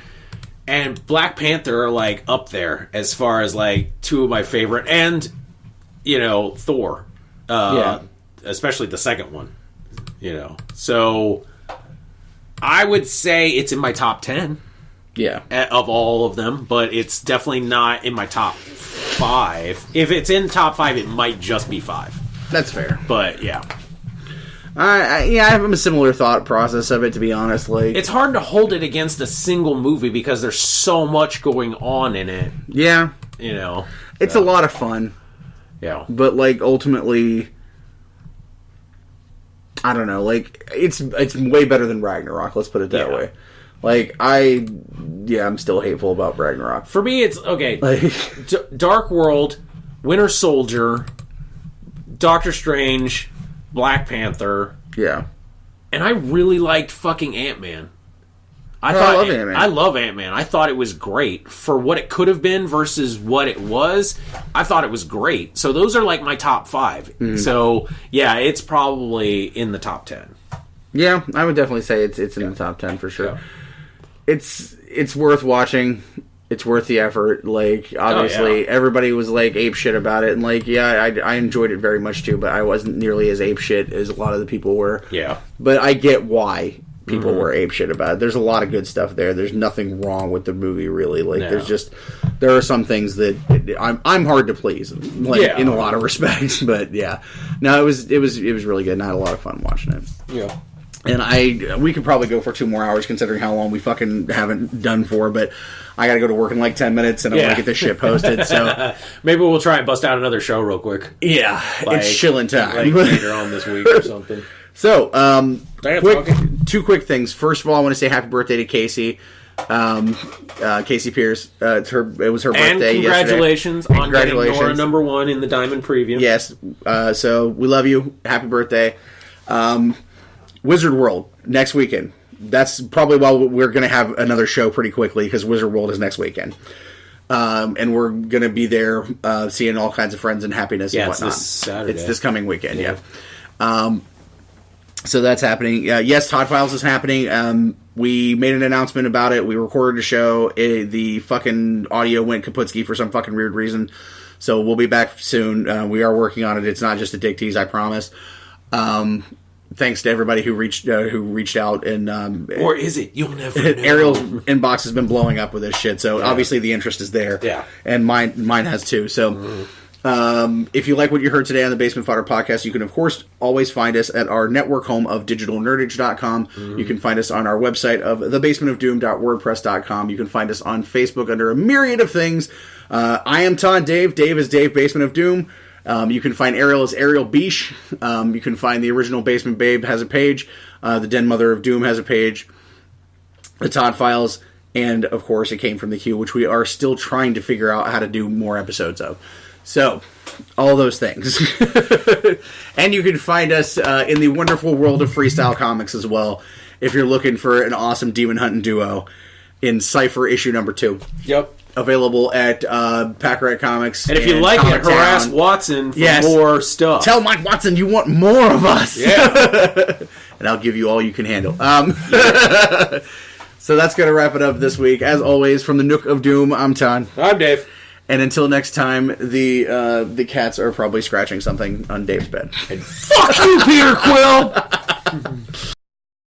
Speaker 3: and Black Panther are, like, up there as far as, like, two of my favorite. And, you know, Thor. Especially the second one. You know. So I would say it's in my top 10.
Speaker 1: Yeah.
Speaker 3: Of all of them. But it's definitely not in my top 5. If it's in top 5, it might just be 5.
Speaker 1: That's fair.
Speaker 3: But, yeah.
Speaker 1: I have a similar thought process of it, to be honest. Like,
Speaker 3: it's hard to hold it against a single movie because there's so much going on in it.
Speaker 1: Yeah.
Speaker 3: You know.
Speaker 1: It's a lot of fun.
Speaker 3: Yeah.
Speaker 1: But, like, ultimately, I don't know. Like, it's way better than Ragnarok, let's put it that way. Like, I'm still hateful about Ragnarok.
Speaker 3: For me, it's, okay,
Speaker 1: like,
Speaker 3: Dark World, Winter Soldier, Doctor Strange, Black Panther.
Speaker 1: Yeah.
Speaker 3: And I really liked fucking Ant-Man.
Speaker 1: I love Ant-Man.
Speaker 3: I love Ant-Man. I thought it was great. For what it could have been versus what it was, I thought it was great. So those are, like, my top 5. Mm-hmm. So, yeah, it's probably in the top 10.
Speaker 1: Yeah, I would definitely say it's in the top 10 for sure. Yeah. It's worth watching. It's worth the effort. Like, obviously, everybody was, like, apeshit about it. And, like, I enjoyed it very much, too. But I wasn't nearly as apeshit as a lot of the people were.
Speaker 3: Yeah.
Speaker 1: But I get why people were apeshit about it. There's a lot of good stuff there. There's nothing wrong with the movie, really. Like, there are some things that I'm hard to please, like, in a lot of respects. But, yeah. No, it was really good. And I had a lot of fun watching it.
Speaker 3: Yeah.
Speaker 1: And we could probably go for 2 more hours considering how long we fucking haven't done for, but I gotta go to work in like 10 minutes and I want to get this shit posted, so...
Speaker 3: Maybe we'll try and bust out another show real quick.
Speaker 1: Yeah, it's chilling time.
Speaker 3: Like later on this week or something.
Speaker 1: So, 2 quick things. First of all, I want to say happy birthday to Casey. Casey Pierce. It was her birthday
Speaker 3: and congratulations
Speaker 1: yesterday.
Speaker 3: On getting Nora #1 in the Diamond Preview.
Speaker 1: Yes. So, we love you. Happy birthday. Wizard World, next weekend. That's probably why we're going to have another show pretty quickly, because Wizard World is next weekend. And we're going to be there seeing all kinds of friends and happiness and whatnot.
Speaker 3: It's this Saturday.
Speaker 1: It's this coming weekend, yeah. So that's happening. Yes, Todd Files is happening. We made an announcement about it. We recorded a show. The fucking audio went kaputski for some fucking weird reason. So we'll be back soon. We are working on it. It's not just a dick tease, I promise. Thanks to everybody who reached out, and
Speaker 3: or is it? You'll never know.
Speaker 1: Ariel's inbox has been blowing up with this shit, so obviously the interest is there.
Speaker 3: Yeah,
Speaker 1: and mine has too. So, if you like what you heard today on the Basement Fodder Podcast, you can of course always find us at our network home of digitalnerdage.com. You can find us on our website of thebasementofdoom.wordpress.com. You can find us on Facebook under a myriad of things. I am Todd Dave. Dave is Dave Basement of Doom. You can find Ariel as Ariel Beesh. You can find the original Basement Babe has a page. The Den Mother of Doom has a page. The Todd Files, and of course, It Came from the Queue, which we are still trying to figure out how to do more episodes of. So, all those things. And you can find us in the wonderful world of freestyle comics as well, if you're looking for an awesome demon hunting duo in Cypher issue number 2.
Speaker 3: Yep.
Speaker 1: Available at Packrat Comics.
Speaker 3: And if you like it, harass Watson for more stuff.
Speaker 1: Tell Mike Watson you want more of us.
Speaker 3: Yeah.
Speaker 1: And I'll give you all you can handle. So that's going to wrap it up this week. As always, from the Nook of Doom, I'm Todd.
Speaker 3: I'm Dave.
Speaker 1: And until next time, the cats are probably scratching something on Dave's bed.
Speaker 3: And fuck you, Peter Quill!